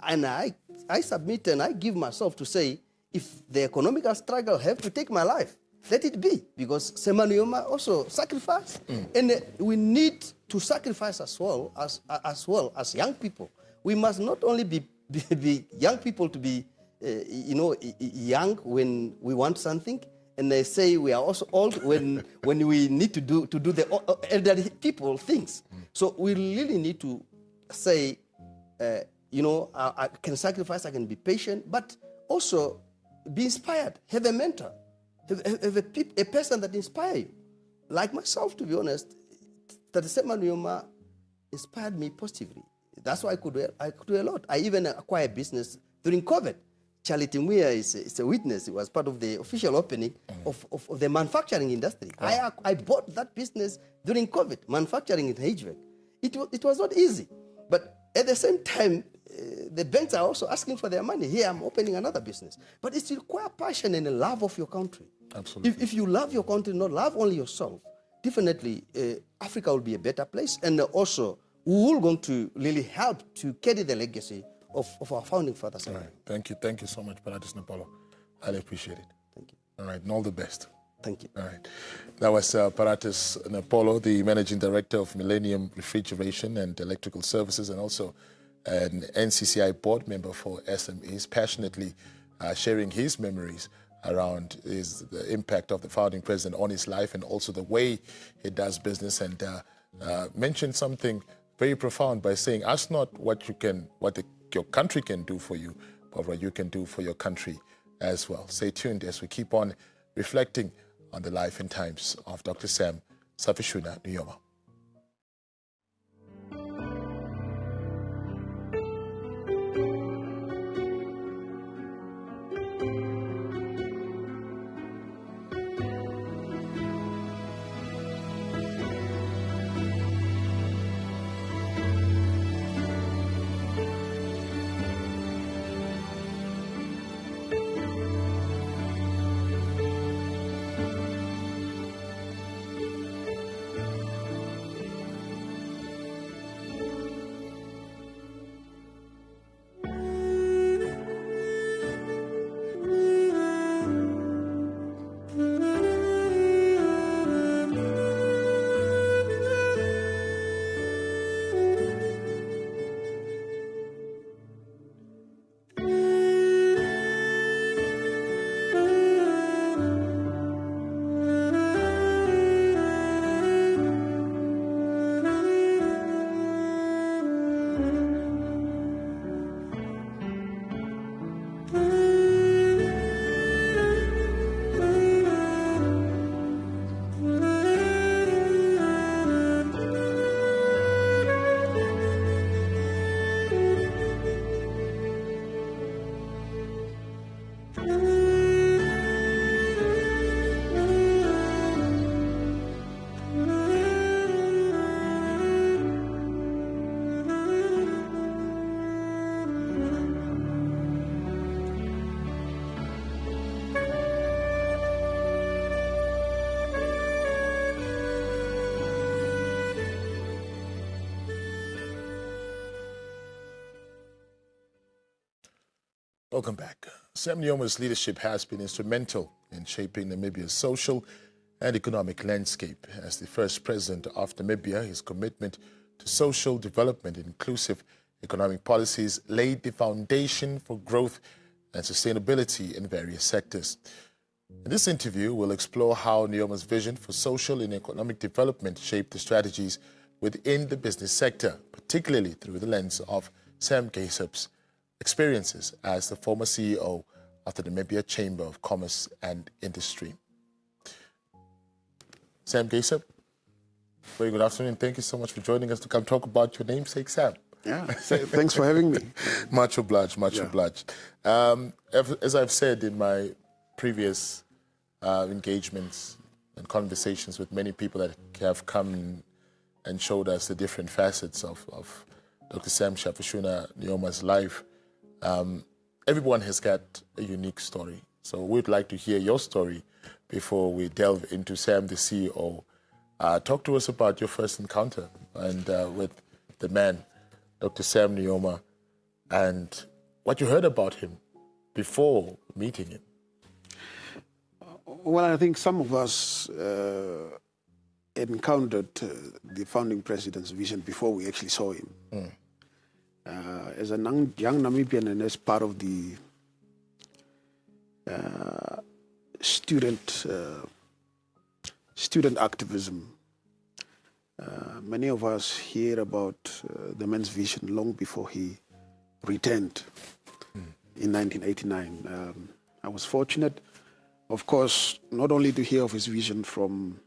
And I submit and I give myself to say, if the economical struggle have to take my life, let it be, because Simon Nujoma also sacrificed, and we need to sacrifice as well as young people. We must not only be young people to be, young when we want something, and they say we are also old when we need to do the elderly people things. So we really need to say, I can sacrifice, I can be patient, but also be inspired, have a mentor. Have a person that inspires you. Like myself, to be honest, that Simon Nujoma inspired me positively. That's why I could do a lot. I even acquired business during COVID. Charlie Timwea is a witness. It was part of the official opening of the manufacturing industry. Wow. I bought that business during COVID, manufacturing in HVAC. It was not easy. But at the same time, the banks are also asking for their money. Here, I'm opening another business. But it requires passion and a love of your country. Absolutely. If you love your country, not love only yourself, definitely Africa will be a better place. And also, we will going to really help to carry the legacy of our founding fathers. All right. Thank you. Thank you so much, Paratis Napolo. I appreciate it. Thank you. All right. And all the best. Thank you. All right. That was Paratis Napolo, the Managing Director of Millennium Refrigeration and Electrical Services, and also an NCCI board member for SMEs, passionately sharing his memories around the impact of the founding president on his life and also the way he does business, and mentioned something very profound by saying, ask not what your country can do for you, but what you can do for your country as well. Stay tuned as we keep on reflecting on the life and times of Dr. Sam Safishuna Nujoma. Welcome back. Sam Nujoma's leadership has been instrumental in shaping Namibia's social and economic landscape. As the first president of Namibia, his commitment to social development and inclusive economic policies laid the foundation for growth and sustainability in various sectors. In this interview, we'll explore how Nujoma's vision for social and economic development shaped the strategies within the business sector, particularly through the lens of Sam Gaesup's experiences as the former CEO of the Namibia Chamber of Commerce and Industry. Sam Gaesup, very good afternoon. Thank you so much for joining us to come talk about your namesake, Sam. Yeah, thanks for having me. Much obliged, much obliged. As I've said in my previous engagements and conversations with many people that have come and showed us the different facets of Dr. Sam Shafashuna Nujoma's life, everyone has got a unique story. So we'd like to hear your story before we delve into Sam, the CEO. Talk to us about your first encounter and with the man, Dr. Sam Nujoma, and what you heard about him before meeting him. Well, I think some of us encountered the founding president's vision before we actually saw him. As a young Namibian and as part of the student activism, many of us hear about the man's vision long before he returned in 1989. I was fortunate, of course, not only to hear of his vision from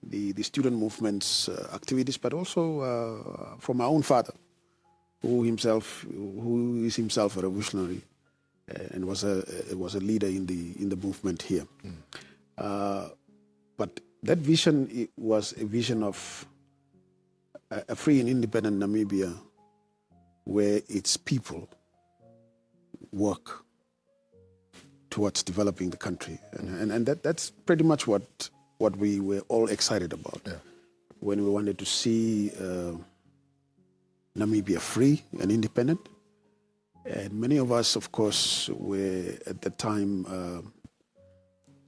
the student movement's activities, but also from my own father, who is himself a revolutionary and was a leader in the movement here. But that vision was a vision of a free and independent Namibia where its people work towards developing the country. And that's pretty much what we were all excited about when we wanted to see Namibia free and independent. And many of us, of course, were at the time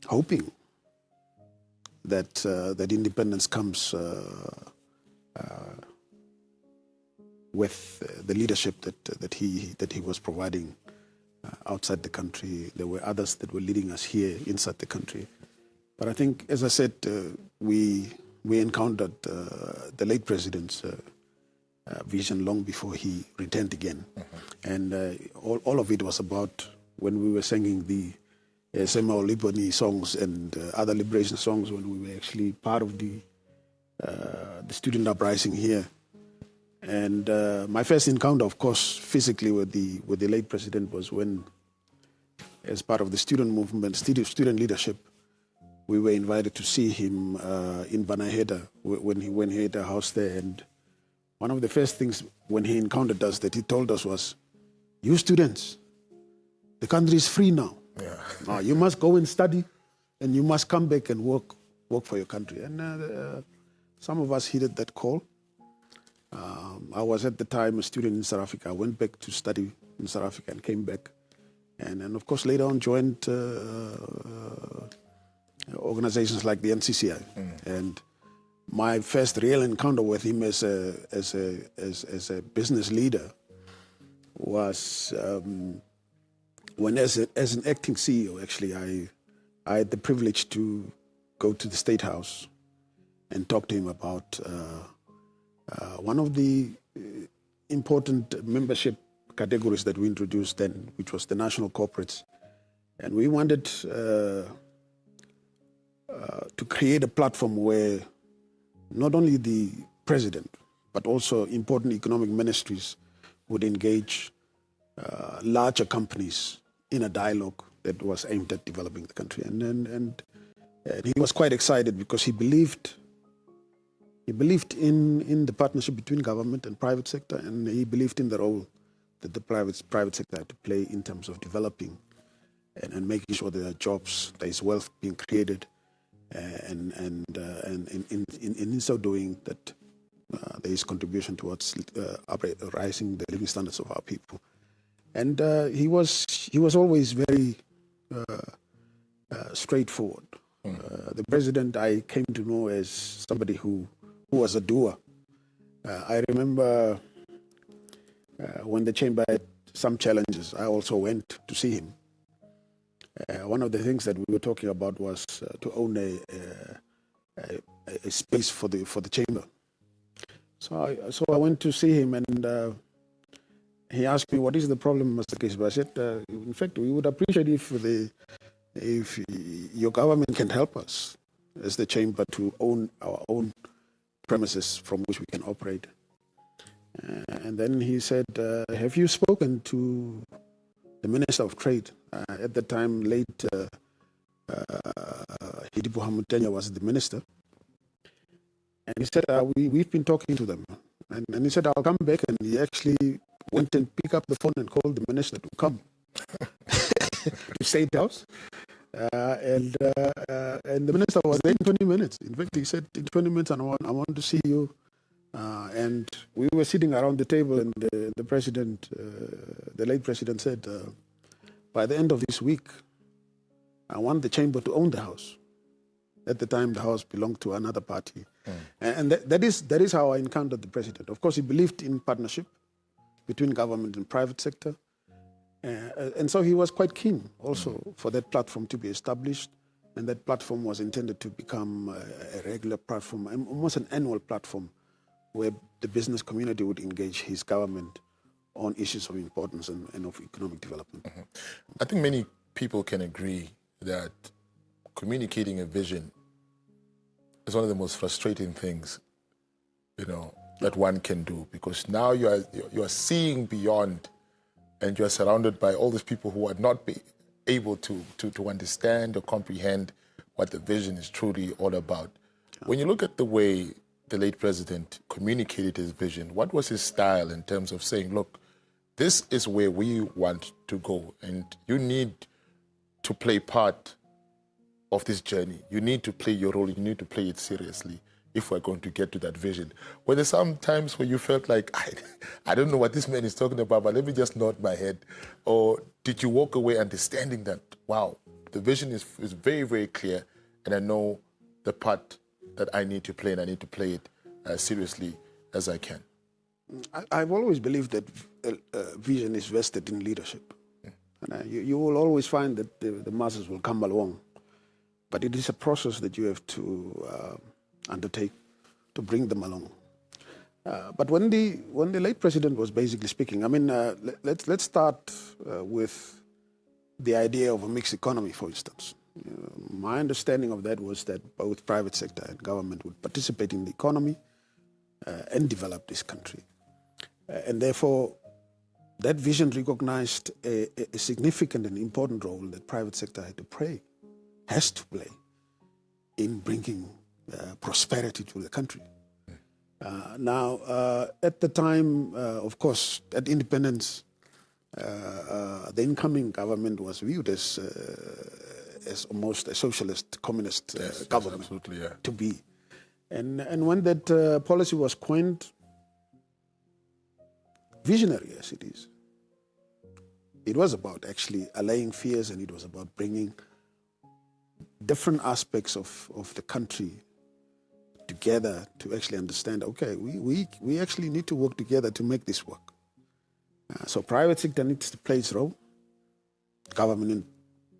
hoping that independence comes with the leadership that he was providing outside the country. There were others that were leading us here inside the country. But I think, as I said, we encountered the late president's vision long before he returned again. And all of it was about when we were singing the Sema Oliponi songs and other liberation songs, when we were actually part of the student uprising here. And my first encounter, of course, physically with the late president was when, as part of the student movement, student leadership, we were invited to see him in Vanaheda when he had a house there. And one of the first things when he encountered us that he told us was, "You students, the country is free now. Now you must go and study, and you must come back and work for your country." And some of us heeded that call. I was at the time a student in South Africa. I went back to study in South Africa and came back. And of course, later on joined organizations like the NCCI. And my first real encounter with him as a business leader was when, as an acting CEO, actually, I had the privilege to go to the State House and talk to him about one of the important membership categories that we introduced then, which was the national corporates. And we wanted to create a platform where not only the president, but also important economic ministries would engage larger companies in a dialogue that was aimed at developing the country. And he was quite excited because he believed in the partnership between government and private sector, and he believed in the role that the private sector had to play in terms of developing and making sure there are jobs, there is wealth being created, and in so doing that there is contribution towards rising the living standards of our people. And he was always very straightforward. The president I came to know as somebody who was a doer. I remember when the chamber had some challenges, I also went to see him. one of the things that we were talking about was to own a space for the chamber. So I went to see him, and he asked me, "What is the problem, Mr. Kisba?" I said, "In fact, we would appreciate if your government can help us as the chamber to own our own premises from which we can operate." And then he said, "Have you spoken to the Minister of Trade?" At the time, late Hidipo Hamutenya was the minister. And he said, we've been talking to them. And he said, "I'll come back." And he actually went and picked up the phone and called the minister to come to State House. And the minister was there in 20 minutes. In fact, he said, "In 20 minutes, I want to see you." And we were sitting around the table, and the president, the late president, said, "By the end of this week, I want the chamber to own the house." At the time, the house belonged to another party. And that is how I encountered the president. Of course, he believed in partnership between government and private sector. And so he was quite keen also for that platform to be established. And that platform was intended to become a regular platform, almost an annual platform, where the business community would engage his government on issues of importance and of economic development. I think many people can agree that communicating a vision is one of the most frustrating things, that one can do, because now you are seeing beyond, and you are surrounded by all these people who are not able to understand or comprehend what the vision is truly all about. When you look at the way the late president communicated his vision, what was his style in terms of saying, "Look, this is where we want to go, and you need to play part of this journey. You need to play your role. You need to play it seriously if we're going to get to that vision"? Were there some times where you felt like, I don't know what this man is talking about, but let me just nod my head? Or did you walk away understanding that, wow, the vision is very, very clear, and I know the part that I need to play, and I need to play it as seriously as I can? I've always believed that vision is vested in leadership. And you will always find that the masses will come along. But it is a process that you have to undertake to bring them along. But when the late president was basically speaking, I mean, let's start with the idea of a mixed economy, for instance. My understanding of that was that both private sector and government would participate in the economy and develop this country. And therefore, that vision recognized a significant and important role that private sector has to play in bringing prosperity to the country. Now, at the time, of course, at independence, the incoming government was viewed as almost a socialist, communist government, absolutely, yeah. to be. And when that policy was coined, visionary as it is, it was about actually allaying fears, and it was about bringing different aspects of the country together to actually understand, okay, we actually need to work together to make this work. So private sector needs to play its role, government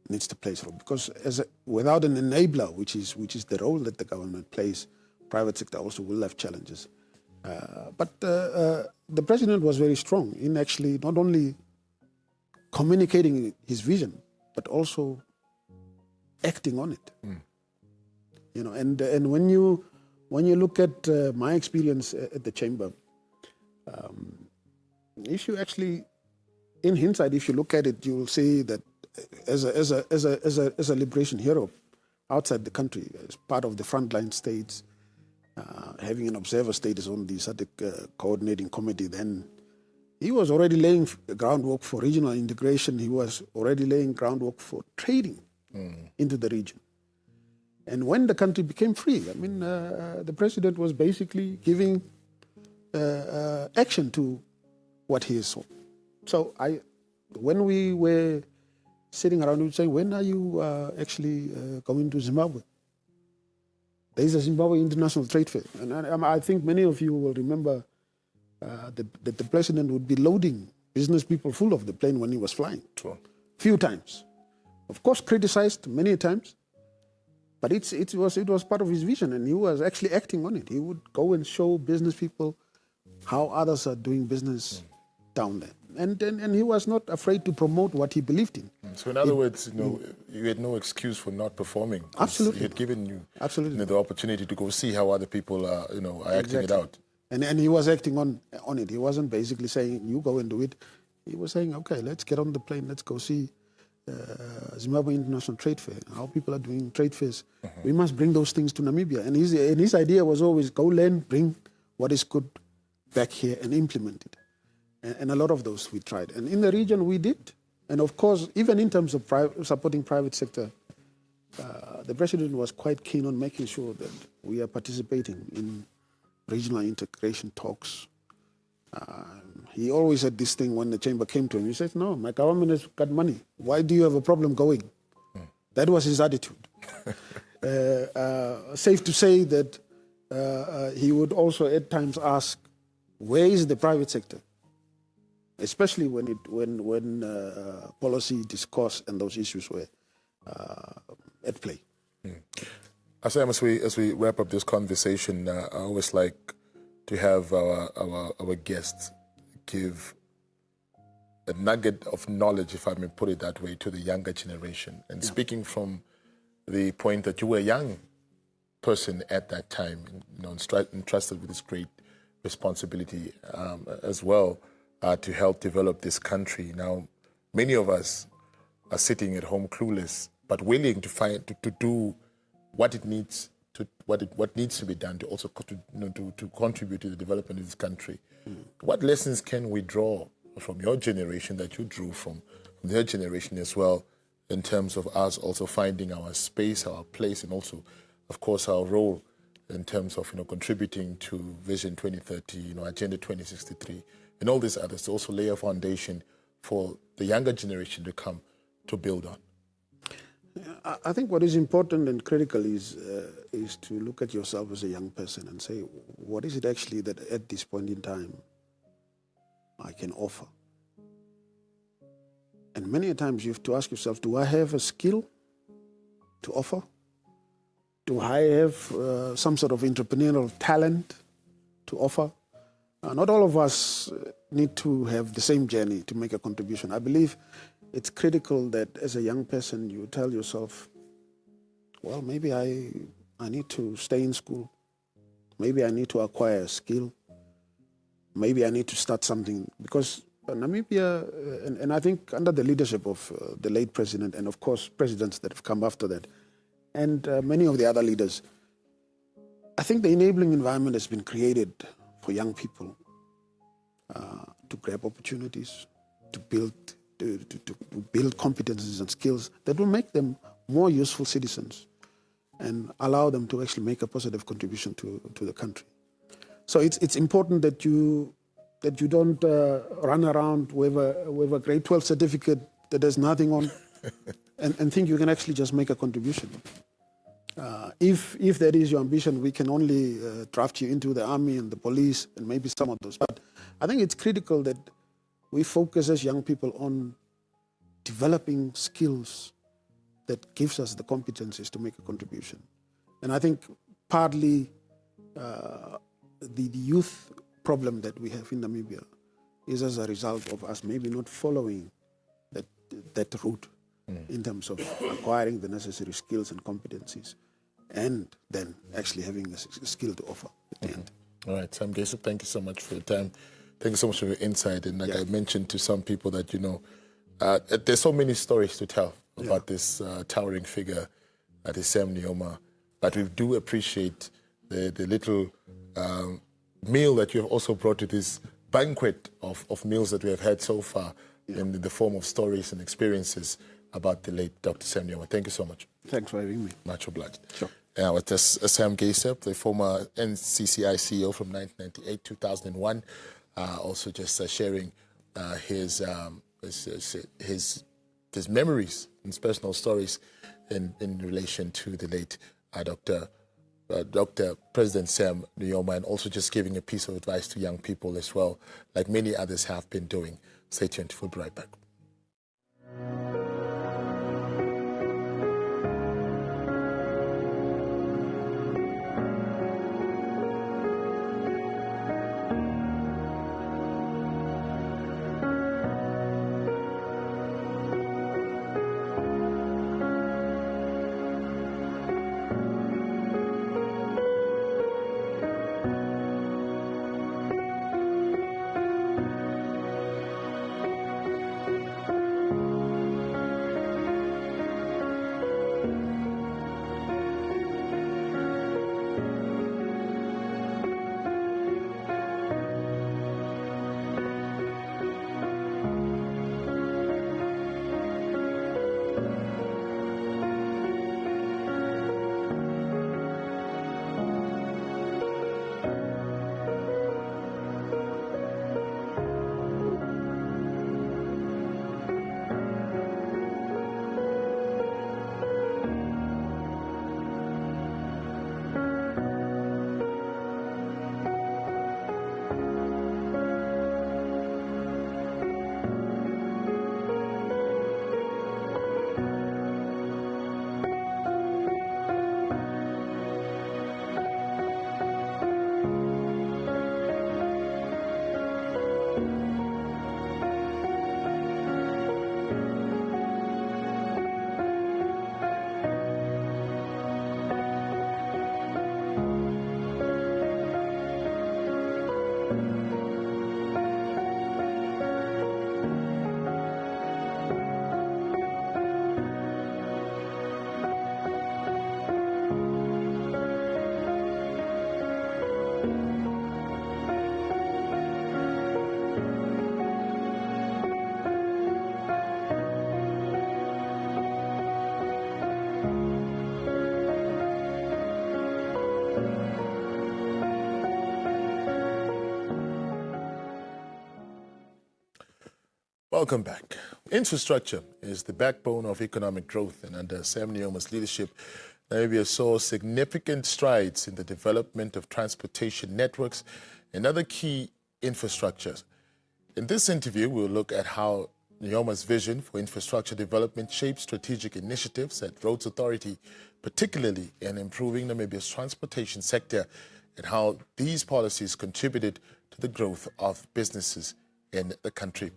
needs to play its role, because without an enabler, which is the role that the government plays, private sector also will have challenges. But the president was very strong in actually not only communicating his vision, but also acting on it. And when you look at my experience at the chamber, if you actually, in hindsight, if you look at it, you will see that as a liberation hero outside the country, as part of the frontline states, having an observer status on the SADC coordinating committee, then he was already laying groundwork for regional integration. He was already laying groundwork for trading into the region. And when the country became free, I mean, the president was basically giving action to what he saw. So when we were sitting around, we would say, when are you actually going to Zimbabwe? There is a Zimbabwe International Trade Fair. And I think many of you will remember that the president would be loading business people full of the plane when he was flying. True. Few times. Of course, criticized many times, but it was part of his vision, and he was actually acting on it. He would go and show business people how others are doing business down there. And he was not afraid to promote what he believed in. So in other words, you had no excuse for not performing. Absolutely. He had given you, absolutely, the opportunity to go see how other people are, are acting it out. And he was acting on it. He wasn't basically saying, you go and do it. He was saying, okay, let's get on the plane, let's go see Zimbabwe International Trade Fair, how people are doing trade fairs. We must bring those things to Namibia. And his idea was always go learn, bring what is good back here and implement it. And a lot of those we tried. And in the region we did. And of course, even in terms of supporting private sector, the president was quite keen on making sure that we are participating in regional integration talks. He always had this thing when the chamber came to him. He said, no, my government has got money. Why do you have a problem going? That was his attitude. Safe to say that he would also at times ask, where is the private sector? Especially when policy discourse and those issues were at play. Sam, as we wrap up this conversation, I always like to have our guests give a nugget of knowledge, if I may put it that way, to the younger generation. And speaking from the point that you were a young person at that time, entrusted with this great responsibility as well to help develop this country. Now, many of us are sitting at home clueless, but willing to do what it needs to what needs to be done to also to contribute to the development of this country. What lessons can we draw from your generation that you drew from their generation as well, in terms of us also finding our space, our place, and also, of course, our role in terms of contributing to Vision 2030, Agenda 2063, and all these others to also lay a foundation for the younger generation to come to build on? I think what is important and critical is to look at yourself as a young person and say, what is it actually that at this point in time I can offer? And many times you have to ask yourself, do I have a skill to offer? Do I have some sort of entrepreneurial talent to offer? Not all of us need to have the same journey to make a contribution. I believe it's critical that as a young person you tell yourself, well, maybe I need to stay in school. Maybe I need to acquire a skill. Maybe I need to start something. Because Namibia, and I think under the leadership of the late president, and of course presidents that have come after that, and many of the other leaders, I think the enabling environment has been created for young people to grab opportunities, to build competencies and skills that will make them more useful citizens and allow them to actually make a positive contribution to the country. So it's important that you don't run around with a grade 12 certificate that has nothing on and think you can actually just make a contribution. If that is your ambition, we can only draft you into the army and the police and maybe some of those. But I think it's critical that we focus as young people on developing skills that gives us the competencies to make a contribution. And I think partly the youth problem that we have in Namibia is as a result of us maybe not following that route in terms of acquiring the necessary skills and competencies and then actually having a skill to offer at the end. All right, Sam Gaisop, thank you so much for your time. Thank you so much for your insight. And like I mentioned to some people that, there's so many stories to tell about this towering figure that is Sam Nujoma. But we do appreciate the little meal that you have also brought to this banquet of meals that we have had so far in the form of stories and experiences about the late Dr. Sam Nujoma. Thank you so much. Thanks for having me. Much obliged. Sure. With us, Sam Gaisop, the former NCCI CEO from 1998-2001, also just sharing his memories and his personal stories in relation to the late Dr. President Sam Nujoma, and also just giving a piece of advice to young people as well, like many others have been doing. Stay tuned. We'll be right back. Welcome back. Infrastructure is the backbone of economic growth, and under Sam Nujoma's leadership, Namibia saw significant strides in the development of transportation networks and other key infrastructures. In this interview, we'll look at how Nujoma's vision for infrastructure development shapes strategic initiatives at Roads Authority, particularly in improving Namibia's transportation sector, and how these policies contributed to the growth of businesses in the country.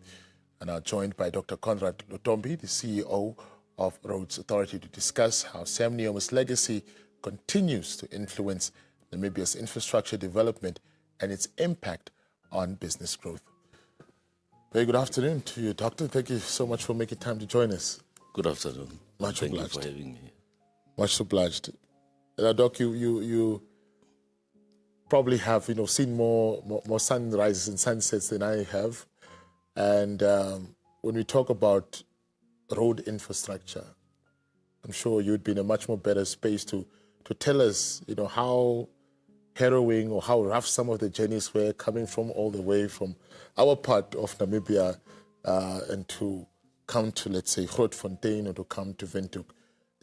And are joined by Dr. Conrad Lutombi, the CEO of Roads Authority, to discuss how Sam Nujoma's legacy continues to influence Namibia's infrastructure development and its impact on business growth. Very good afternoon to you, Doctor. Thank you so much for making time to join us. Good afternoon. Much obliged. Thank you for having me. Much obliged. Doc, you probably have seen more sunrises and sunsets than I have. And when we talk about road infrastructure, I'm sure you'd be in a much more better space to tell us, how harrowing or how rough some of the journeys were coming from all the way from our part of Namibia and to come to, let's say, Grootfontein or to come to Windhoek.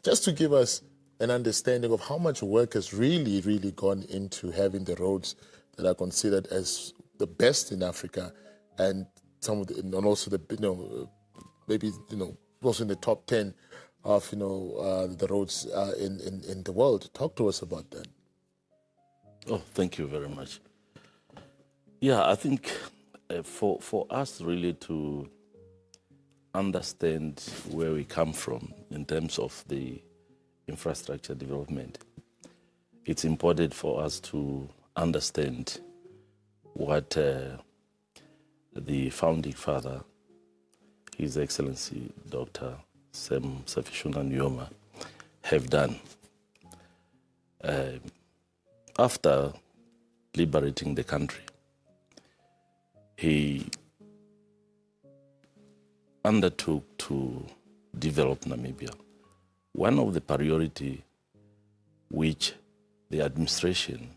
Just to give us an understanding of how much work has really, really gone into having the roads that are considered as the best in Africa, and some of the, and also the, maybe, also in the top 10 of, the roads in the world. Talk to us about that. Oh, thank you very much. Yeah, I think for us really to understand where we come from in terms of the infrastructure development, it's important for us to understand what the founding father, His Excellency Dr. Sam Nujoma, have done. After liberating the country, he undertook to develop Namibia. One of the priority which the administration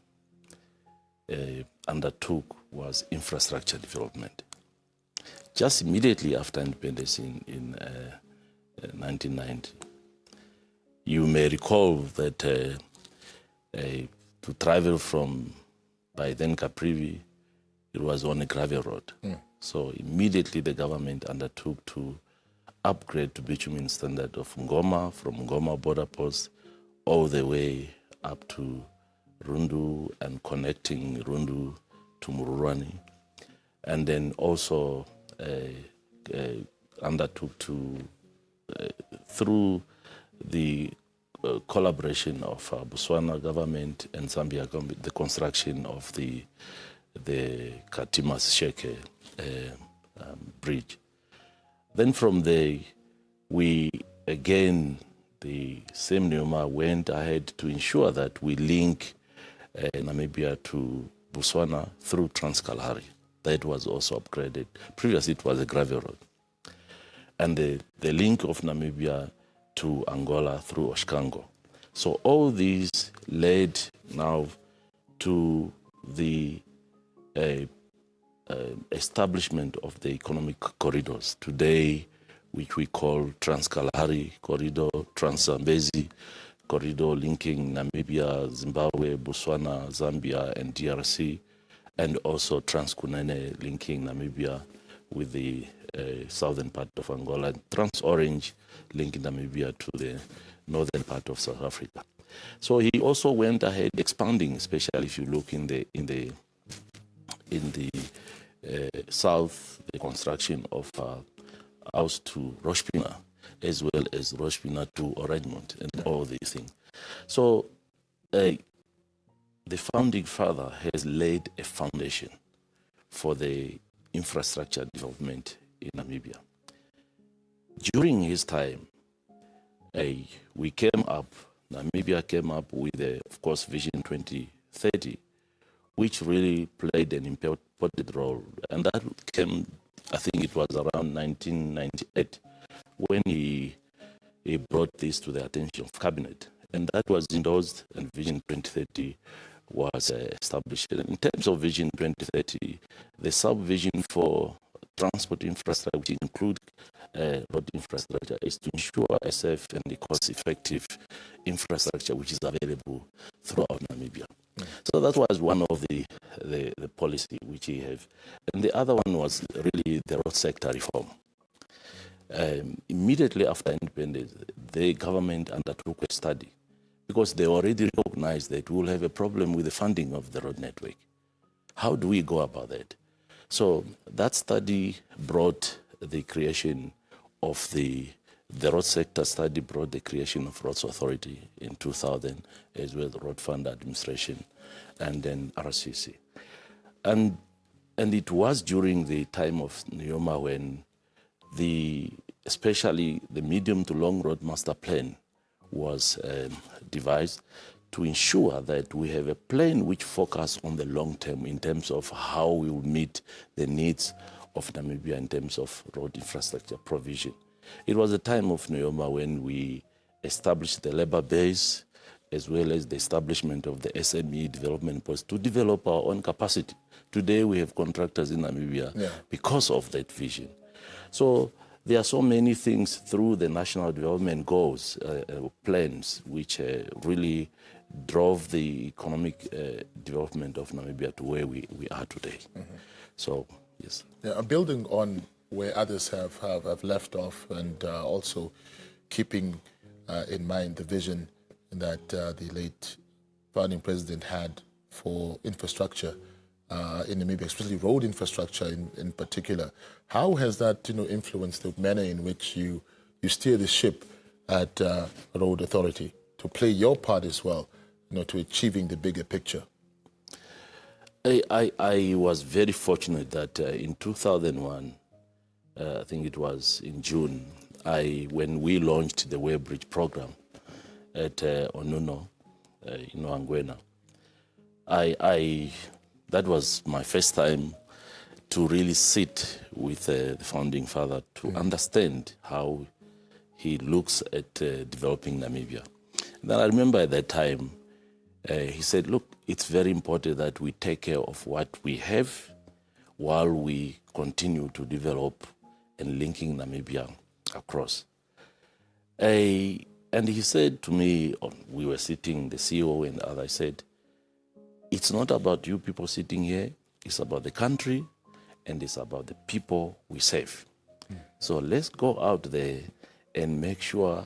undertook was infrastructure development. Just immediately after independence in 1990, you may recall that to travel from, by then Caprivi, it was on a gravel road. So immediately the government undertook to upgrade to bitumen standard of Ngoma, from Ngoma border post all the way up to Rundu and connecting Rundu to Mururani. And then also undertook to, through the collaboration of Botswana government and Zambia government, the construction of the Katimas Sheke bridge. Then from there, we again, the same Nujoma went ahead to ensure that we link Namibia to Botswana through Trans-Kalahari. That was also upgraded. Previously, it was a gravel road. And the link of Namibia to Angola through Oskango. So all these led now to the establishment of the economic corridors today, which we call Trans-Kalahari Corridor, Trans-Zambezi Corridor linking Namibia, Zimbabwe, Botswana, Zambia, and DRC, and also Trans-Kunene linking Namibia with the southern part of Angola, and Trans-Orange linking Namibia to the northern part of South Africa. So he also went ahead expanding, especially if you look in the south, the construction of house to Roshpina, as well as Roshpina to Orangemont, and all these things. So the founding father has laid a foundation for the infrastructure development in Namibia. During his time, Namibia came up with, of course, Vision 2030, which really played an important role. And that came, I think it was around 1998, when he brought this to the attention of Cabinet. And that was endorsed, and Vision 2030 was established. In terms of Vision 2030, the sub-vision for transport infrastructure, which include road infrastructure, is to ensure a safe and cost-effective infrastructure which is available throughout Namibia. So that was one of the policy which he have. And the other one was really the road sector reform. Immediately after independence, the government undertook a study because they already recognized that we will have a problem with the funding of the road network. How do we go about that? So that study brought the creation of the road sector study brought the creation of Roads Authority in 2000, as well as Road Fund Administration, and then RCC. And it was during the time of Nujoma when especially the medium to long road master plan was devised to ensure that we have a plan which focuses on the long term in terms of how we will meet the needs of Namibia in terms of road infrastructure provision. It was a time of Nujoma when we established the labor base as well as the establishment of the SME development post to develop our own capacity. Today we have contractors in Namibia because of that vision. So there are so many things through the national development goals, plans, which really drove the economic development of Namibia to where we are today. So, yes. Yeah, building on where others have left off and also keeping in mind the vision that the late founding president had for infrastructure in Namibia, especially road infrastructure in particular. How has that influenced the manner in which you steer the ship at Road Authority to play your part as well, to achieving the bigger picture? I was very fortunate that in 2001, I think it was in June, when we launched the Weighbridge program at Onuno, in Angwena, that was my first time to really sit with the founding father to understand how he looks at developing Namibia. And then I remember at that time, he said, look, it's very important that we take care of what we have while we continue to develop and linking Namibia across. And he said to me, we were sitting, the CEO and others, said, it's not about you people sitting here, it's about the country and it's about the people we serve. So let's go out there and make sure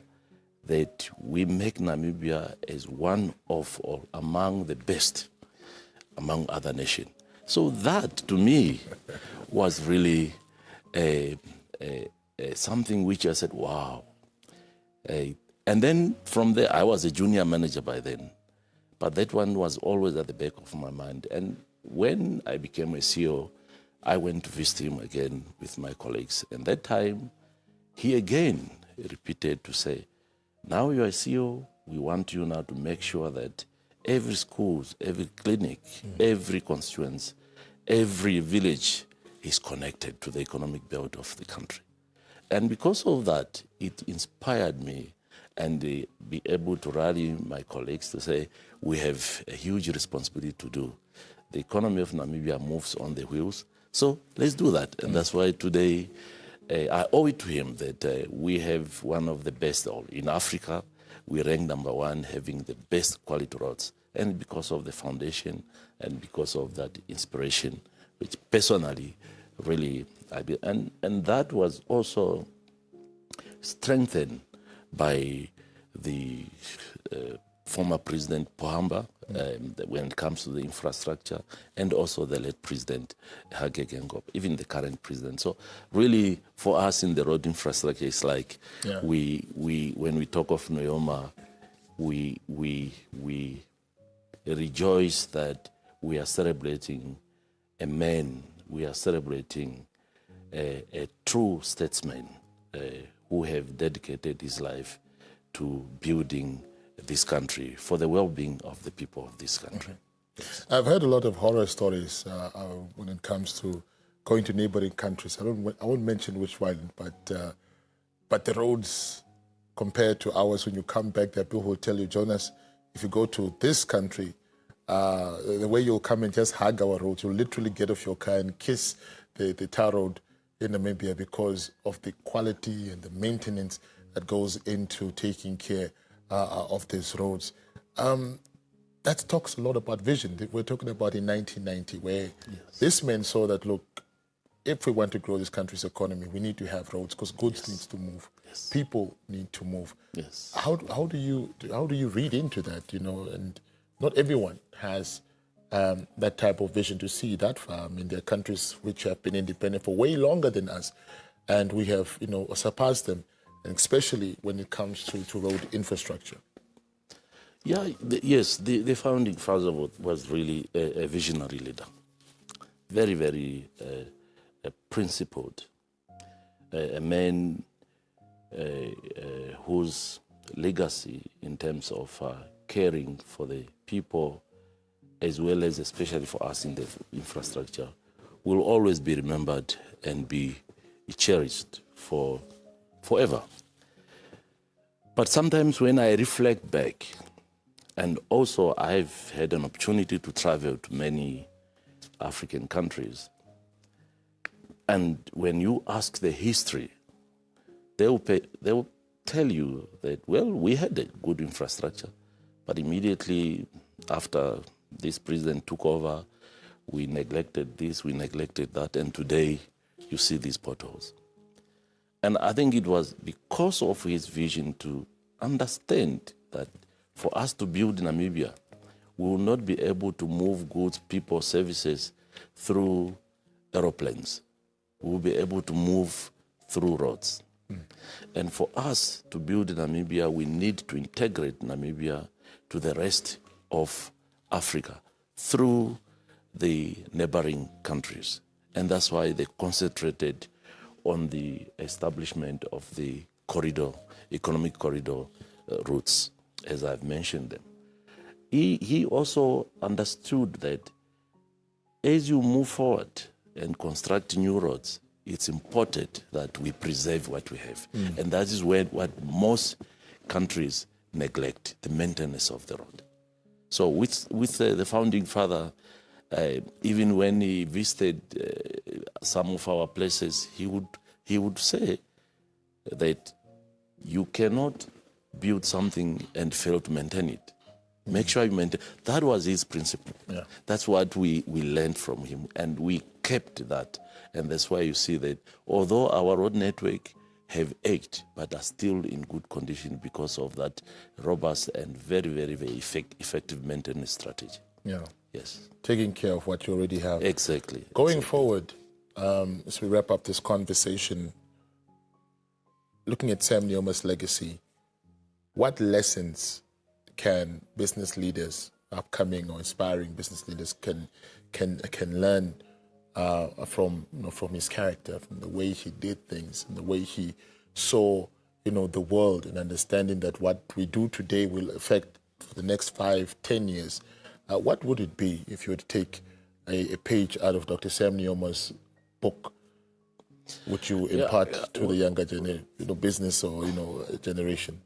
that we make Namibia as one of or among the best among other nations. So that, to me, was really something which I said, wow. And then from there, I was a junior manager by then. But that one was always at the back of my mind. And when I became a CEO, I went to visit him again with my colleagues. And that time, he again repeated to say, now you are CEO, we want you now to make sure that every school, every clinic, every constituency, every village is connected to the economic belt of the country. And because of that, it inspired me and be able to rally my colleagues to say, we have a huge responsibility to do. The economy of Namibia moves on the wheels, so let's do that. And that's why today I owe it to him that we have one of the best in Africa. We rank #1 having the best quality roads. And because of the foundation and because of that inspiration, which personally really, and that was also strengthened by the former President Pohamba when it comes to the infrastructure, and also the late President Hage Geingob, even the current president. So really, for us in the road infrastructure, it's like we when we talk of Nujoma, we rejoice that we are celebrating a man, we are celebrating a true statesman who have dedicated his life to building this country for the well-being of the people of this country. I've heard a lot of horror stories when it comes to going to neighboring countries. I won't mention which one, but the roads compared to ours, when you come back there, people will tell you, Jonas, if you go to this country, the way you'll come and just hug our roads, you'll literally get off your car and kiss the tar road, in Namibia because of the quality and the maintenance that goes into taking care of these roads. That talks a lot about vision. We're talking about in 1990, where this man saw that, look, if we want to grow this country's economy, we need to have roads because goods needs to move. People need to move. How do you read into that? You know, and not everyone has that type of vision to see that far. I mean, there are countries which have been independent for way longer than us, and we have, you know, surpassed them, and especially when it comes to road infrastructure. Yeah, the founding father was really a visionary leader, very, very principled, a man whose legacy in terms of caring for the people, as well as especially for us in the infrastructure, will always be remembered and be cherished forever. But sometimes when I reflect back, and also I've had an opportunity to travel to many African countries, and when you ask the history, they will tell you that, well, we had a good infrastructure, but immediately after this president took over, we neglected this, we neglected that, and today you see these potholes. And I think it was because of his vision to understand that for us to build Namibia, we will not be able to move goods, people, services through aeroplanes. We will be able to move through roads. And for us to build Namibia, we need to integrate Namibia to the rest of Africa through the neighboring countries. And that's why they concentrated on the establishment of the corridor, economic corridor routes, as I've mentioned them. He also understood that as you move forward and construct new roads, it's important that we preserve what we have. And that is what most countries neglect, the maintenance of the road. So with the founding father, even when he visited some of our places, he would say that you cannot build something and fail to maintain it. Make sure you maintain. That was his principle. Yeah. That's what we learned from him, and we kept that. And that's why you see that although our road network have aged, but are still in good condition because of that robust and very, very, very effective maintenance strategy. Yeah. Yes. Taking care of what you already have. Exactly. Going forward, as we wrap up this conversation, looking at Sam Nujoma's legacy, what lessons can business leaders, upcoming or aspiring business leaders, can learn from his character, from the way he did things, and the way he saw the world, and understanding that what we do today will affect for the next 5-10 years? What would it be if you were to take a page out of Dr. Sam Nujoma's book, which you impart to the younger business or generation?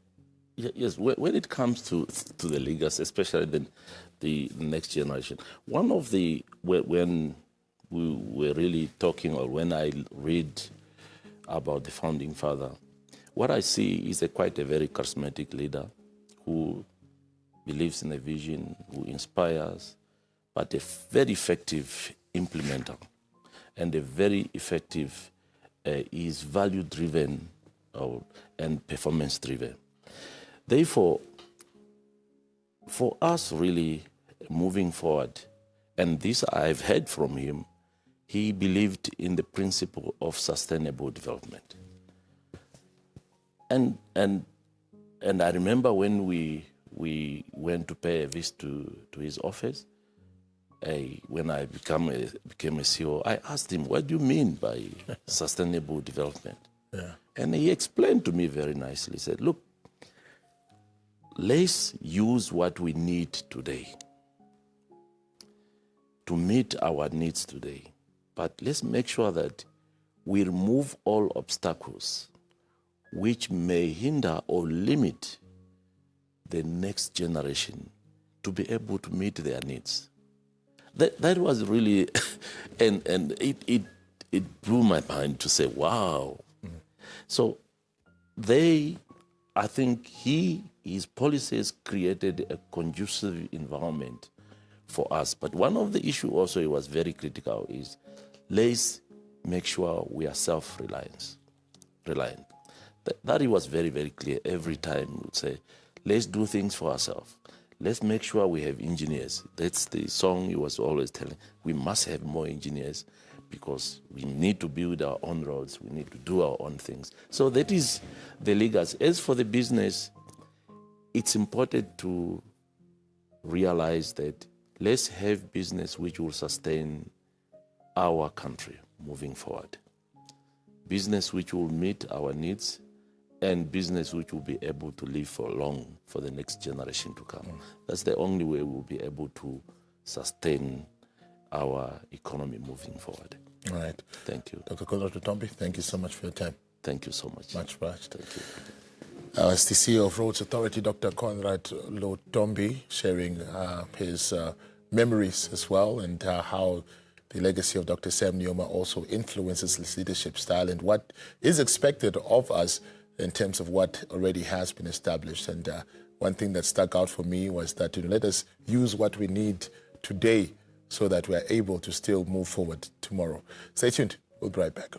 Yes, when it comes to the leaders, especially the next generation, when we were really talking, or when I read about the founding father, what I see is quite a very charismatic leader who believes in a vision, who inspires, but a very effective implementer, and a very effective is value-driven and performance-driven. Therefore, for us really moving forward, and this I've heard from him, he believed in the principle of sustainable development. And I remember when we went to pay a visit to his office, when I became a CEO, I asked him, what do you mean by sustainable development? Yeah. And he explained to me very nicely. He said, look, let's use what we need today to meet our needs today. But let's make sure that we remove all obstacles which may hinder or limit the next generation to be able to meet their needs. That was really, and it blew my mind to say, wow. So I think his policies created a conducive environment for us. But one of the issues also he was very critical is, let's make sure we are self-reliant. That he was very, very clear. Every time he would say, let's do things for ourselves. Let's make sure we have engineers. That's the song he was always telling. We must have more engineers because we need to build our own roads. We need to do our own things. So that is the legacy. As for the business, it's important to realize that let's have business which will sustain our country moving forward. Business which will meet our needs and business which will be able to live for long for the next generation to come. That's the only way we'll be able to sustain our economy moving forward. All right. Thank you. Dr. Conrad Lutombi, thank you so much for your time. Thank you so much. Much obliged. Thank you. As the CEO of Roads Authority, Dr. Conrad Lutombi, sharing his memories as well, and how the legacy of Dr. Sam Nujoma also influences his leadership style and what is expected of us in terms of what already has been established. And one thing that stuck out for me was that, let us use what we need today so that we are able to still move forward tomorrow. Stay tuned. We'll be right back.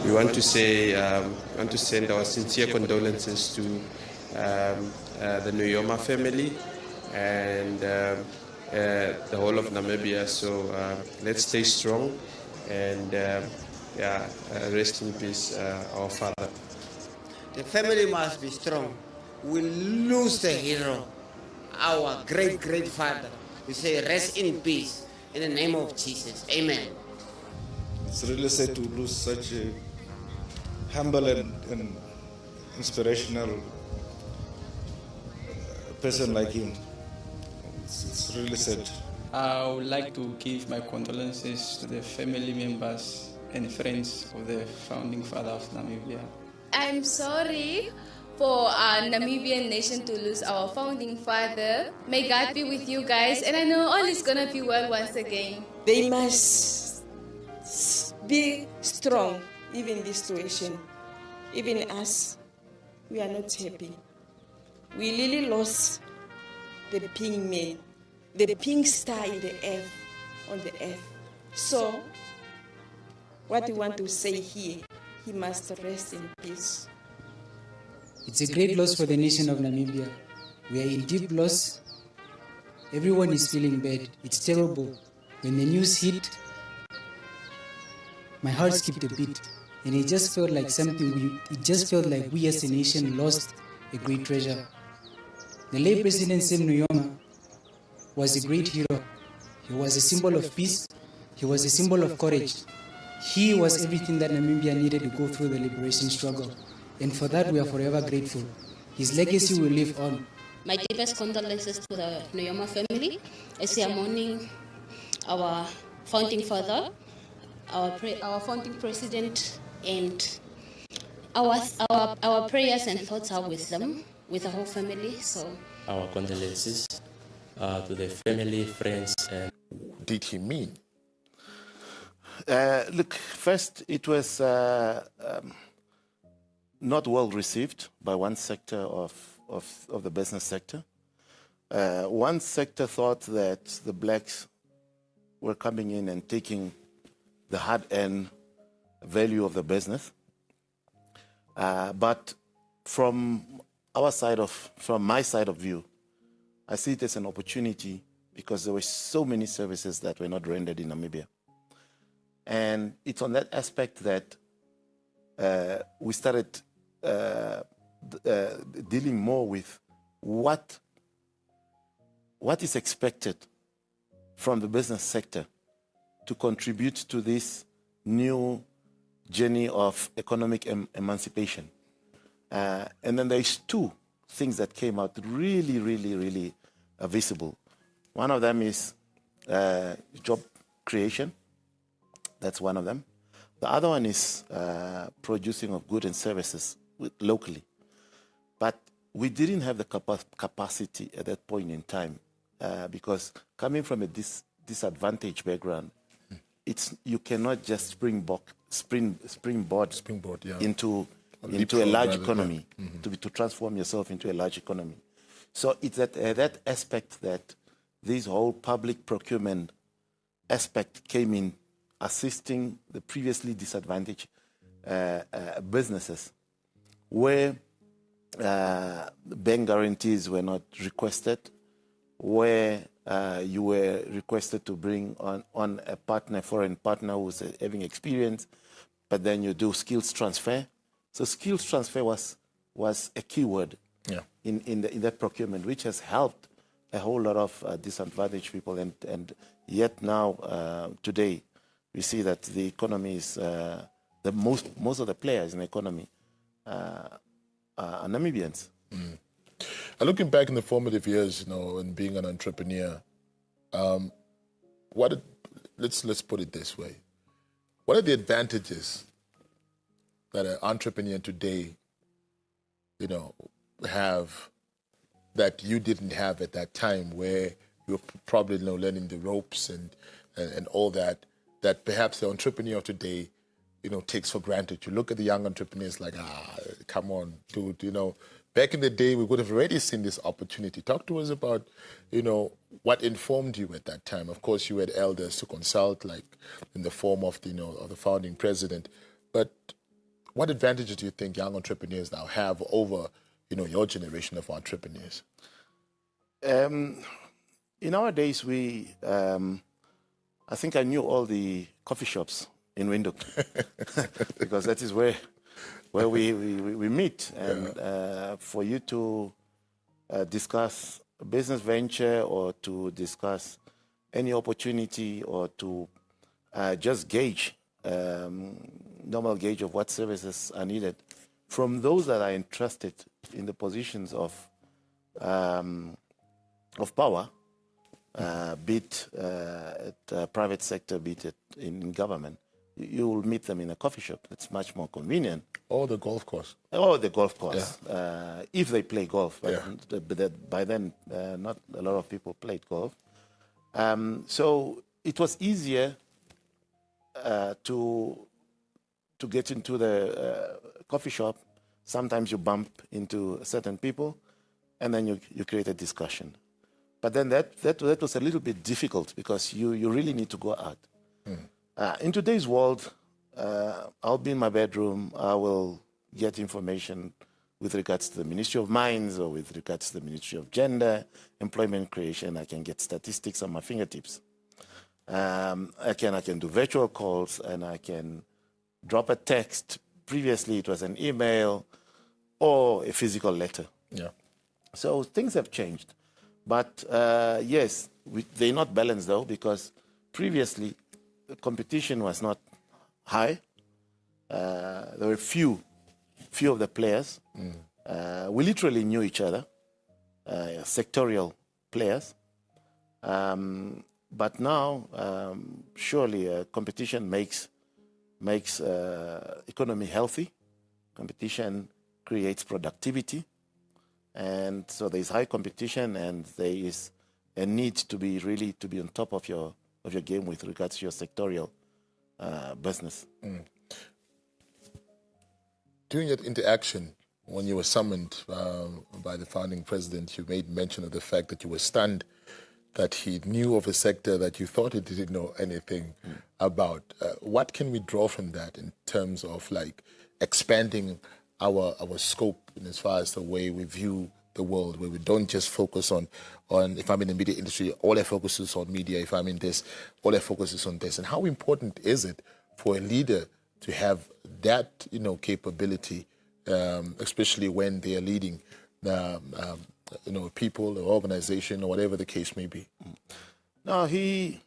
We want to send our sincere condolences to the Nujoma family and the whole of Namibia. So let's stay strong and rest in peace, our father. The family must be strong. We lose the hero, our great father. We say rest in peace in the name of Jesus. Amen. It's really sad to lose such a humble and inspirational person like him. It's really sad. I would like to give my condolences to the family members and friends of the founding father of Namibia. I'm sorry for our Namibian nation to lose our founding father. May God be with you guys, and I know all is gonna be well once again. They must be strong, even in this situation. Even us, we are not happy. We really lost the pink man, the pink star in the earth, on the earth. So, what we want to say here, he must rest in peace. It's a great loss for the nation of Namibia. We are in deep loss. Everyone is feeling bad. It's terrible. When the news hit, my heart skipped a beat. And it just felt like we as a nation lost a great treasure. The late President Nujoma was a great hero. He was a symbol of peace. He was a symbol of courage. He was everything that Namibia needed to go through the liberation struggle. And for that, we are forever grateful. His legacy will live on. My deepest condolences to the Nujoma family as we are mourning our founding father, our founding president, and our prayers and thoughts are with them, with the whole family. So our condolences to the family, friends, and did he mean? Look, first, it was not well received by one sector of the business sector. One sector thought that the blacks were coming in and taking the hard-earned value of the business. But from my side of view, I see it as an opportunity because there were so many services that were not rendered in Namibia. And it's on that aspect that we started dealing more with what is expected from the business sector to contribute to this new journey of economic emancipation. And then there's two things that came out really visible. One of them is job creation. That's one of them. The other one is producing of goods and services locally. But we didn't have the capacity at that point in time because coming from a disadvantaged background, you cannot just springboard into a large economy, to transform yourself into a large economy. So it's that aspect that this whole public procurement aspect came in, assisting the previously disadvantaged businesses, where bank guarantees were not requested, where you were requested to bring on a partner, foreign partner who's having experience, but then you do skills transfer. So skills transfer was a key word in that procurement, which has helped a whole lot of disadvantaged people. And yet now, today, we see that the economy is, most of the players in the economy are Namibians. And looking back in the formative years, and being an entrepreneur, let's put it this way. What are the advantages that an entrepreneur today, have that you didn't have at that time, where you were probably learning the ropes and all that perhaps the entrepreneur of today, takes for granted? You look at the young entrepreneurs like, come on, dude, back in the day, we would have already seen this opportunity. Talk to us about, what informed you at that time. Of course, you had elders to consult, like in the form of of the founding president. But what advantages do you think young entrepreneurs now have over, your generation of entrepreneurs? In our days, I think I knew all the coffee shops in Windhoek because that is where we meet. And for you to discuss a business venture or to discuss any opportunity or to just gauge, normal gauge of what services are needed from those that are entrusted in the positions of power, be it at private sector, be it in government, you will meet them in a coffee shop. It's much more convenient. Or the golf course. Or the golf course, if they play golf. But Yeah. by then, not a lot of people played golf. So it was easier to get into the coffee shop. Sometimes you bump into certain people, and then you create a discussion. But then that was a little bit difficult because you really need to go out. In today's world, I'll be in my bedroom, I will get information with regards to the Ministry of Mines or with regards to the Ministry of Gender, Employment Creation. I can get statistics on my fingertips. I can do virtual calls, and I can drop a text. Previously, it was an email or a physical letter. Yeah. So things have changed. But yes, they're not balanced, though, because previously, the competition was not high. There were few of the players. We literally knew each other, sectorial players. But now, surely, competition makes economy healthy. Competition creates productivity, and so there is high competition, and there is a need to be on top of your game with regards to your sectorial business. During that interaction, when you were summoned by the founding president, you made mention of the fact that you were stunned that he knew of a sector that you thought he didn't know anything about. What can we draw from that in terms of like expanding our scope in as far as the way we view the world, where we don't just focus on if I'm in the media industry, all our focus is on media. If I'm in this, all our focus is on this. And how important is it for a leader to have that, capability, especially when they are leading people or organization or whatever the case may be? Now, the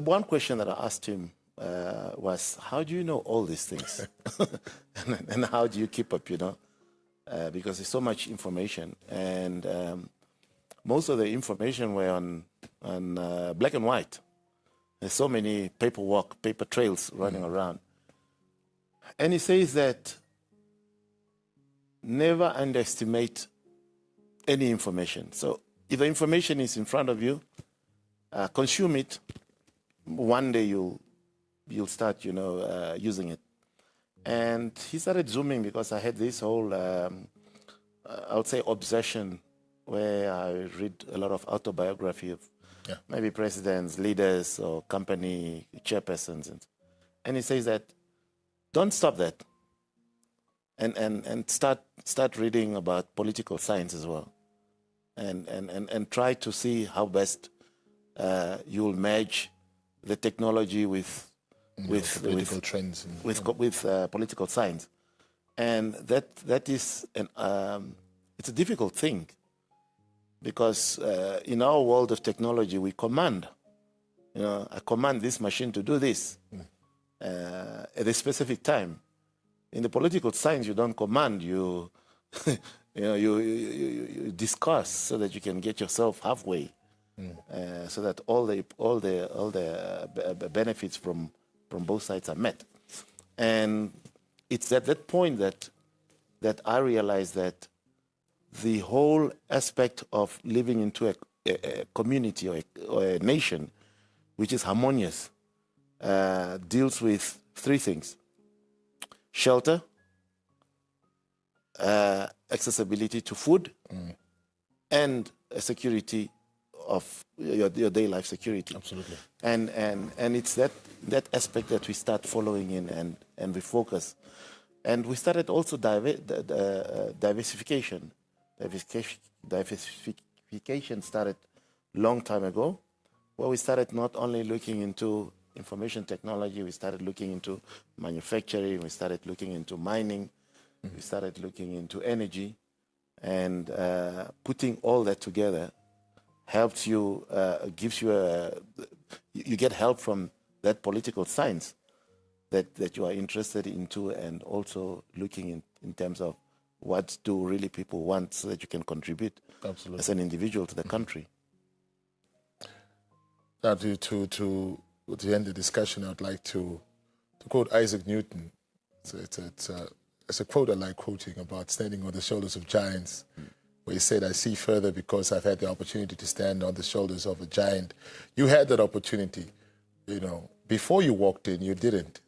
one question that I asked him was, how do you know all these things? and how do you keep up, because there's so much information, and most of the information were on black and white. There's so many paper trails running around. And he says that never underestimate any information. So if the information is in front of you, consume it. One day you'll start, using it. And he started zooming because I had this whole, I would say, obsession where I read a lot of autobiography of maybe presidents, leaders, or company chairpersons. And he says that don't stop that. And start reading about political science as well. And try to see how best you'll merge the technology with political trends, with political science, and that is it's a difficult thing, because in our world of technology we command. I command this machine to do this at a specific time. In the political science, you don't command. You you discuss so that you can get yourself halfway, so that all the benefits from both sides are met. And it's at that point that I realized that the whole aspect of living into a community or a nation which is harmonious deals with three things: shelter, accessibility to food, and a security of your day life security. Absolutely. And it's that aspect that we start following in and we focus. And we started also diversification. Diversification started long time ago, where we started not only looking into information technology, we started looking into manufacturing, we started looking into mining, we started looking into energy, and putting all that together helps you, gives you you get help from that political science that you are interested into, and also looking in terms of what do really people want, so that you can contribute as an individual to the country. Now, to to end the discussion, I'd like to quote Isaac Newton. It's a quote I like quoting about standing on the shoulders of giants, where he said, "I see further because I've had the opportunity to stand on the shoulders of a giant." You had that opportunity, you know. Before you walked in, you didn't.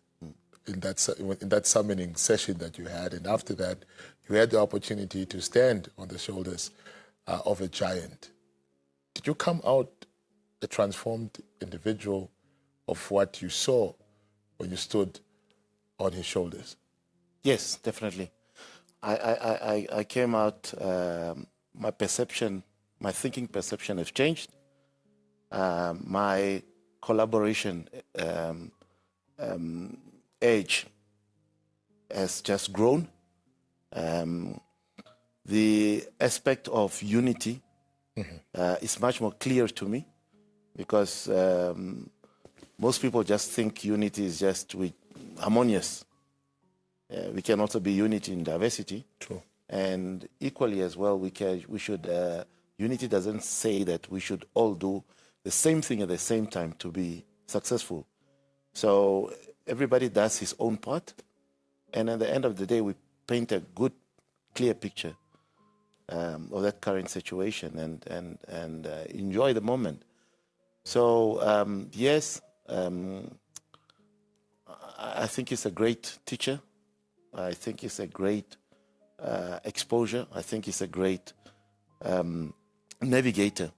In that summoning session that you had, and after that, you had the opportunity to stand on the shoulders of a giant. Did you come out a transformed individual of what you saw when you stood on his shoulders? Yes, definitely. I came out, my perception, my thinking perception has changed. My collaboration age has just grown. The aspect of unity is much more clear to me, because most people just think unity is just harmonious. We can also be unity in diversity. True. And equally as well, unity doesn't say that we should all do the same thing at the same time to be successful. So everybody does his own part, and at the end of the day, we paint a good, clear picture of that current situation and enjoy the moment. So yes, I think it's a great teacher. I think it's a great exposure. I think it's a great navigator,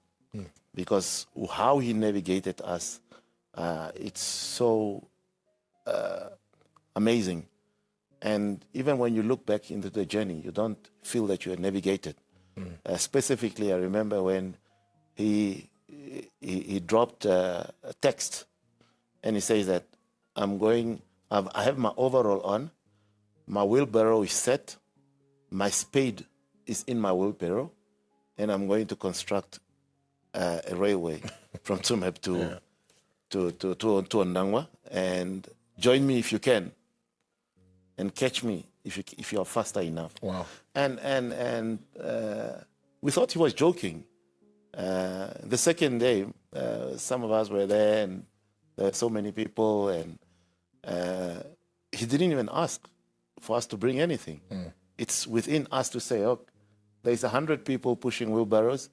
because how he navigated us, it's so amazing. And even when you look back into the journey, you don't feel that you are navigated. Specifically, I remember when he dropped a text, and he says that I have my overall on, my wheelbarrow is set, my spade is in my wheelbarrow, and I'm going to construct a railway from Tsumeb to Ondangwa, and join me if you can, and catch me if you are faster enough. Wow. And we thought he was joking. The second day, some of us were there, and there were so many people, and he didn't even ask for us to bring anything. It's within us to say, oh, there's 100 people pushing wheelbarrows.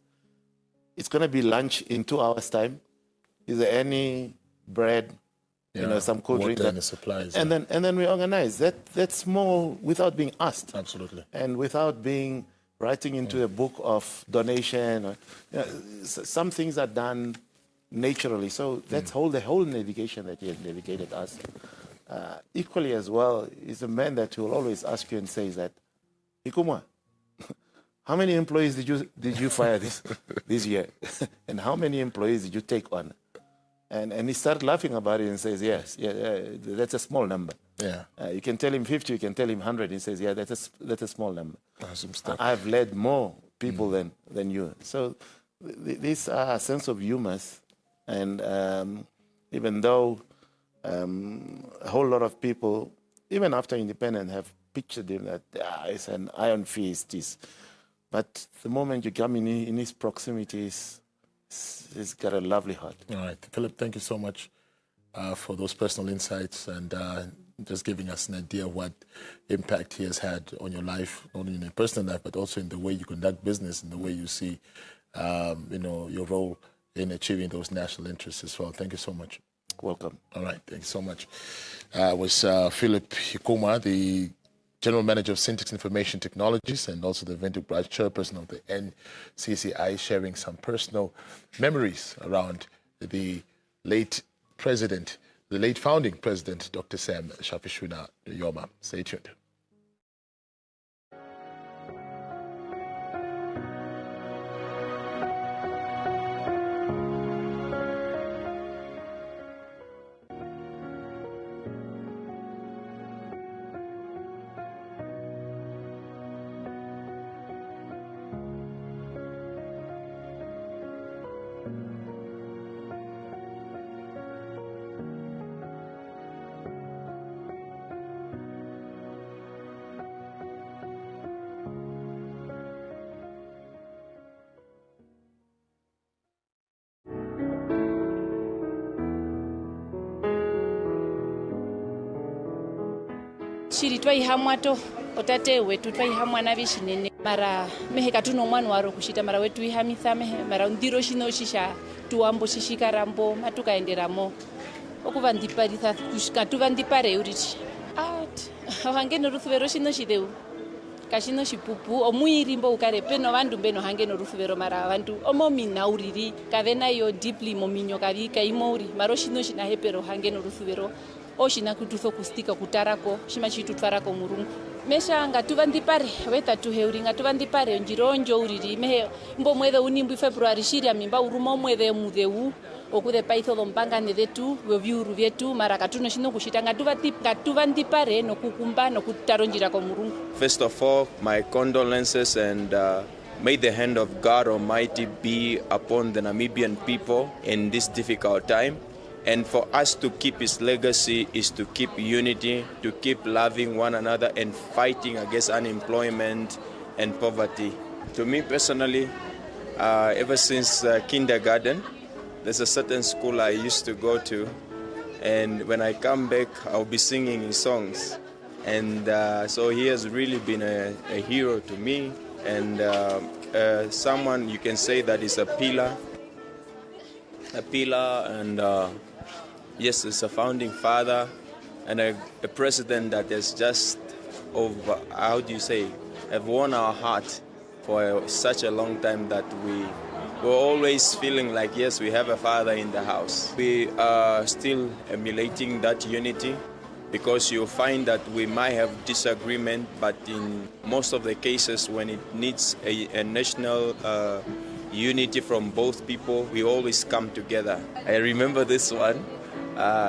It's going to be lunch in 2 hours' time. Is there any bread, some cold drink? And the supplies. And then we organize. That's more without being asked. Absolutely. And without being writing into a book of donation. Some things are done naturally. So that's the whole navigation that he has navigated us. Equally as well, is a man that will always ask you and says that, Ikumwa, how many employees did you fire this year? And how many employees did you take on? And he started laughing about it and says, yes, that's a small number. Yeah. You can tell him 50, you can tell him 100. He says, yeah, that's a small number. Awesome stuff. I've led more people than you. So this a sense of humor. And even though a whole lot of people, even after independence, have pictured him that it's an iron fist. But the moment you come in his proximity, he's got a lovely heart. All right. Philip, thank you so much for those personal insights and just giving us an idea of what impact he has had on your life, not only in your personal life, but also in the way you conduct business and the way you see your role in achieving those national interests as well. Thank you so much. Welcome. All right. Thank you so much. Was Philip Hikuma, the General Manager of Syntax Information Technologies and also the Windhoek branch chairperson of the NCCI, sharing some personal memories around the late founding president, Dr. Sam Shafishuna Nujoma. Stay tuned. shiri twaihamwato otate wetu twaihamwana vishinene mara mehe katuno mwana waro kushita mara wetu ihamisa mehe mara ndiro shino shisha tuambo shishikarambo matukaenderamo okuva ndiparisa katuva ndipare uriti hange norufuvero shino shideu kashino shipupu omuirimbo ukare peno vandu mbeno hange norufuvero mara vandu omominauriri kavena yo deeply mominyo kavi kaimouri maro shino shina hepero hange norufuvero oshina kutufo kustika kutarako shima chitutwarako murungu mesha ngatuva ndipare weta tuheuri ngatuva ndipare njironjo uriri mehe mbo mwedhe unimbu February shiria mimba urumo mwedhe mudheu okude paitho dompanga nedetu weviuru vyetu mara katuno shino kushita ngatuva ndipare nokukumba nokutaronjira ko murungu. First of all, my condolences and may the hand of God Almighty be upon the Namibian people in this difficult time. And for us to keep his legacy is to keep unity, to keep loving one another and fighting against unemployment and poverty. To me personally, ever since kindergarten, there's a certain school I used to go to, and when I come back, I'll be singing his songs. And so he has really been a hero to me, and someone you can say that is a pillar, and yes, it's a founding father and a president that has just, have won our heart for such a long time that we were always feeling like, yes, we have a father in the house. We are still emulating that unity because you'll find that we might have disagreement, but in most of the cases when it needs a national unity from both people, we always come together. I remember this one.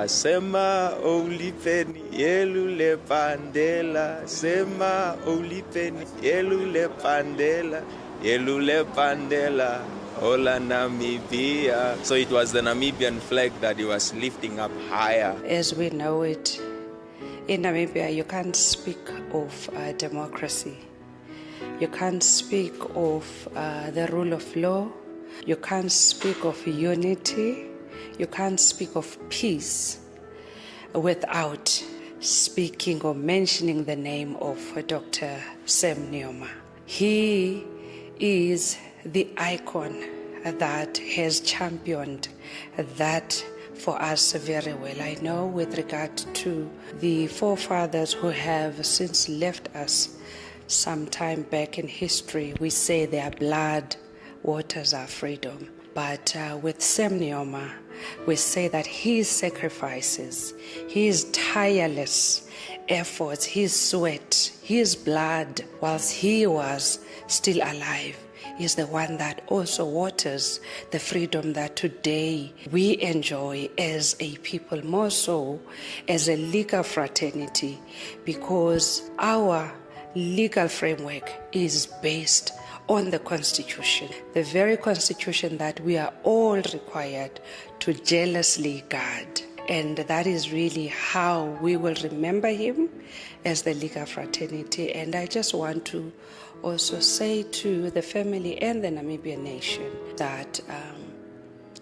Sema olipeni yelule pandela, sema olipeni yelule pandela, ola Namibia. So it was the Namibian flag that he was lifting up higher. As we know it, in Namibia you can't speak of democracy. You can't speak of the rule of law. You can't speak of unity. You can't speak of peace without speaking or mentioning the name of Dr. Sam Nujoma. He is the icon that has championed that for us very well. I know with regard to the forefathers who have since left us some time back in history, we say their blood waters our freedom. But with Sam Nujoma, we say that his sacrifices, his tireless efforts, his sweat, his blood, whilst he was still alive, is the one that also waters the freedom that today we enjoy as a people, more so as a legal fraternity, because our legal framework is based on the Constitution, the very Constitution that we are all required to jealously guard. And that is really how we will remember him as the legal fraternity. And I just want to also say to the family and the Namibian nation that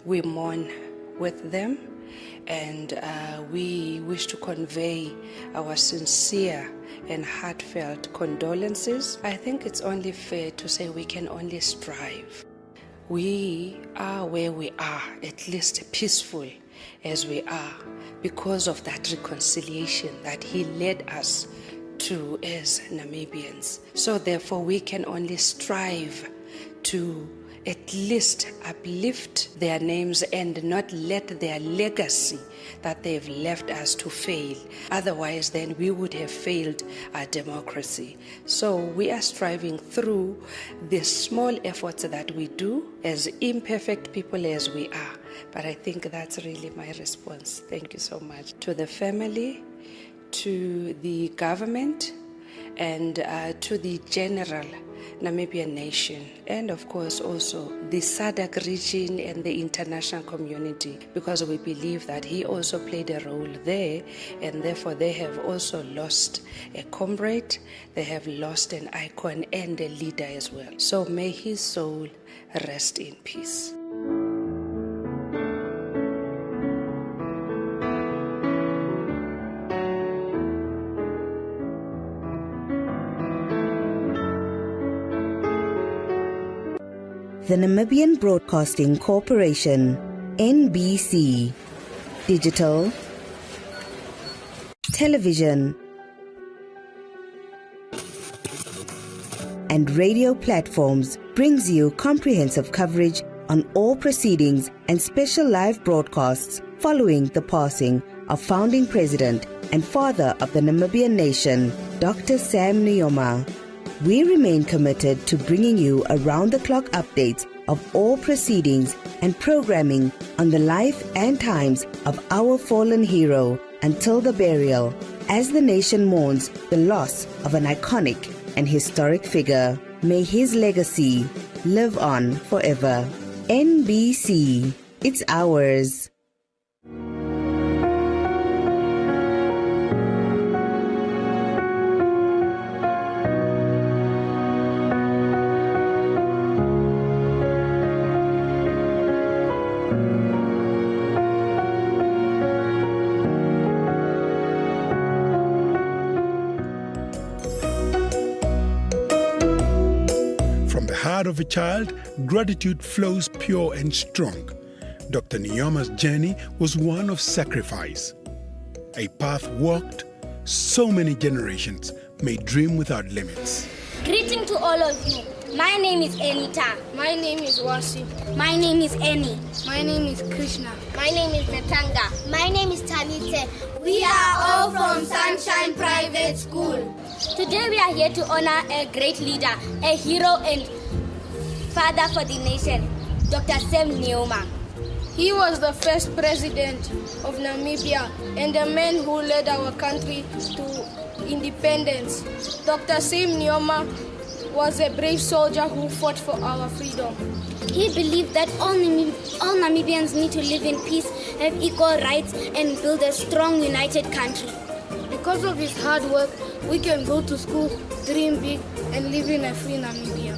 we mourn with them, and we wish to convey our sincere and heartfelt condolences. I think it's only fair to say we can only strive. We are where we are, at least peaceful as we are, because of that reconciliation that he led us to as Namibians. So therefore we can only strive to at least uplift their names and not let their legacy that they've left us to fail. Otherwise, then we would have failed our democracy. So we are striving through the small efforts that we do, as imperfect people as we are. But I think that's really my response. Thank you so much. To the family, to the government, and to the general Namibian nation, and of course also the SADC region and the international community, because we believe that he also played a role there, and therefore they have also lost a comrade, they have lost an icon and a leader as well. So may his soul rest in peace. the Namibian Broadcasting Corporation, NBC, digital, television, and radio platforms brings you comprehensive coverage on all proceedings and special live broadcasts following the passing of founding president and father of the Namibian nation, Dr. Sam Nujoma. We remain committed to bringing you around-the-clock updates of all proceedings and programming on the life and times of our fallen hero until the burial, as the nation mourns the loss of an iconic and historic figure. May his legacy live on forever. NBC, it's ours. Of a child, gratitude flows pure and strong. Dr. Nujoma's journey was one of sacrifice. A path walked, so many generations may dream without limits. Greeting to all of you. My name is Anita. My name is Wasi. My name is Annie. My name is Krishna. My name is Natanga. My name is Tanite. We are all from Sunshine Private School. Today we are here to honor a great leader, a hero and father for the nation, Dr. Sam Nujoma. He was the first president of Namibia and the man who led our country to independence. Dr. Sam Nujoma was a brave soldier who fought for our freedom. He believed that all Namibians need to live in peace, have equal rights, and build a strong, united country. Because of his hard work, we can go to school, dream big, and live in a free Namibia.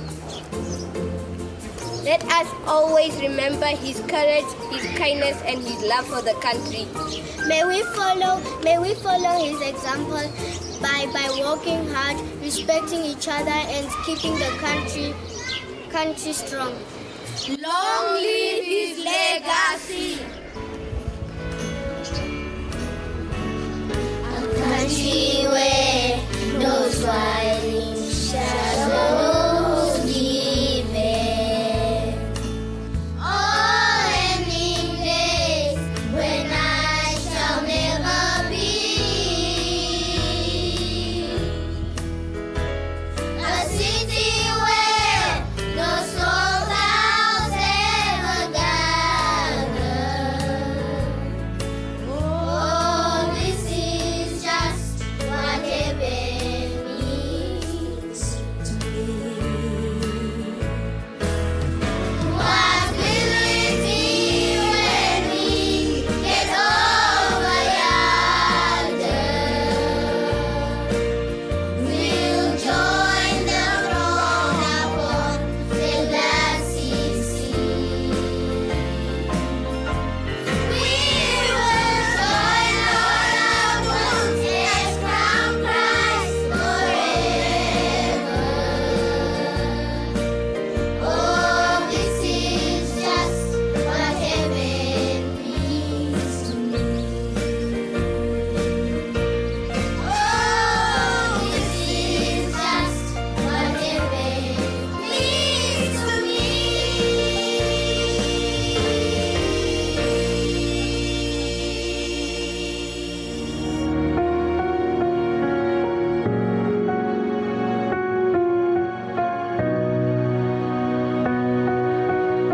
Let us always remember his courage, his kindness, and his love for the country. May we follow his example by working hard, respecting each other, and keeping the country strong. Long live his legacy. A country where no swine shall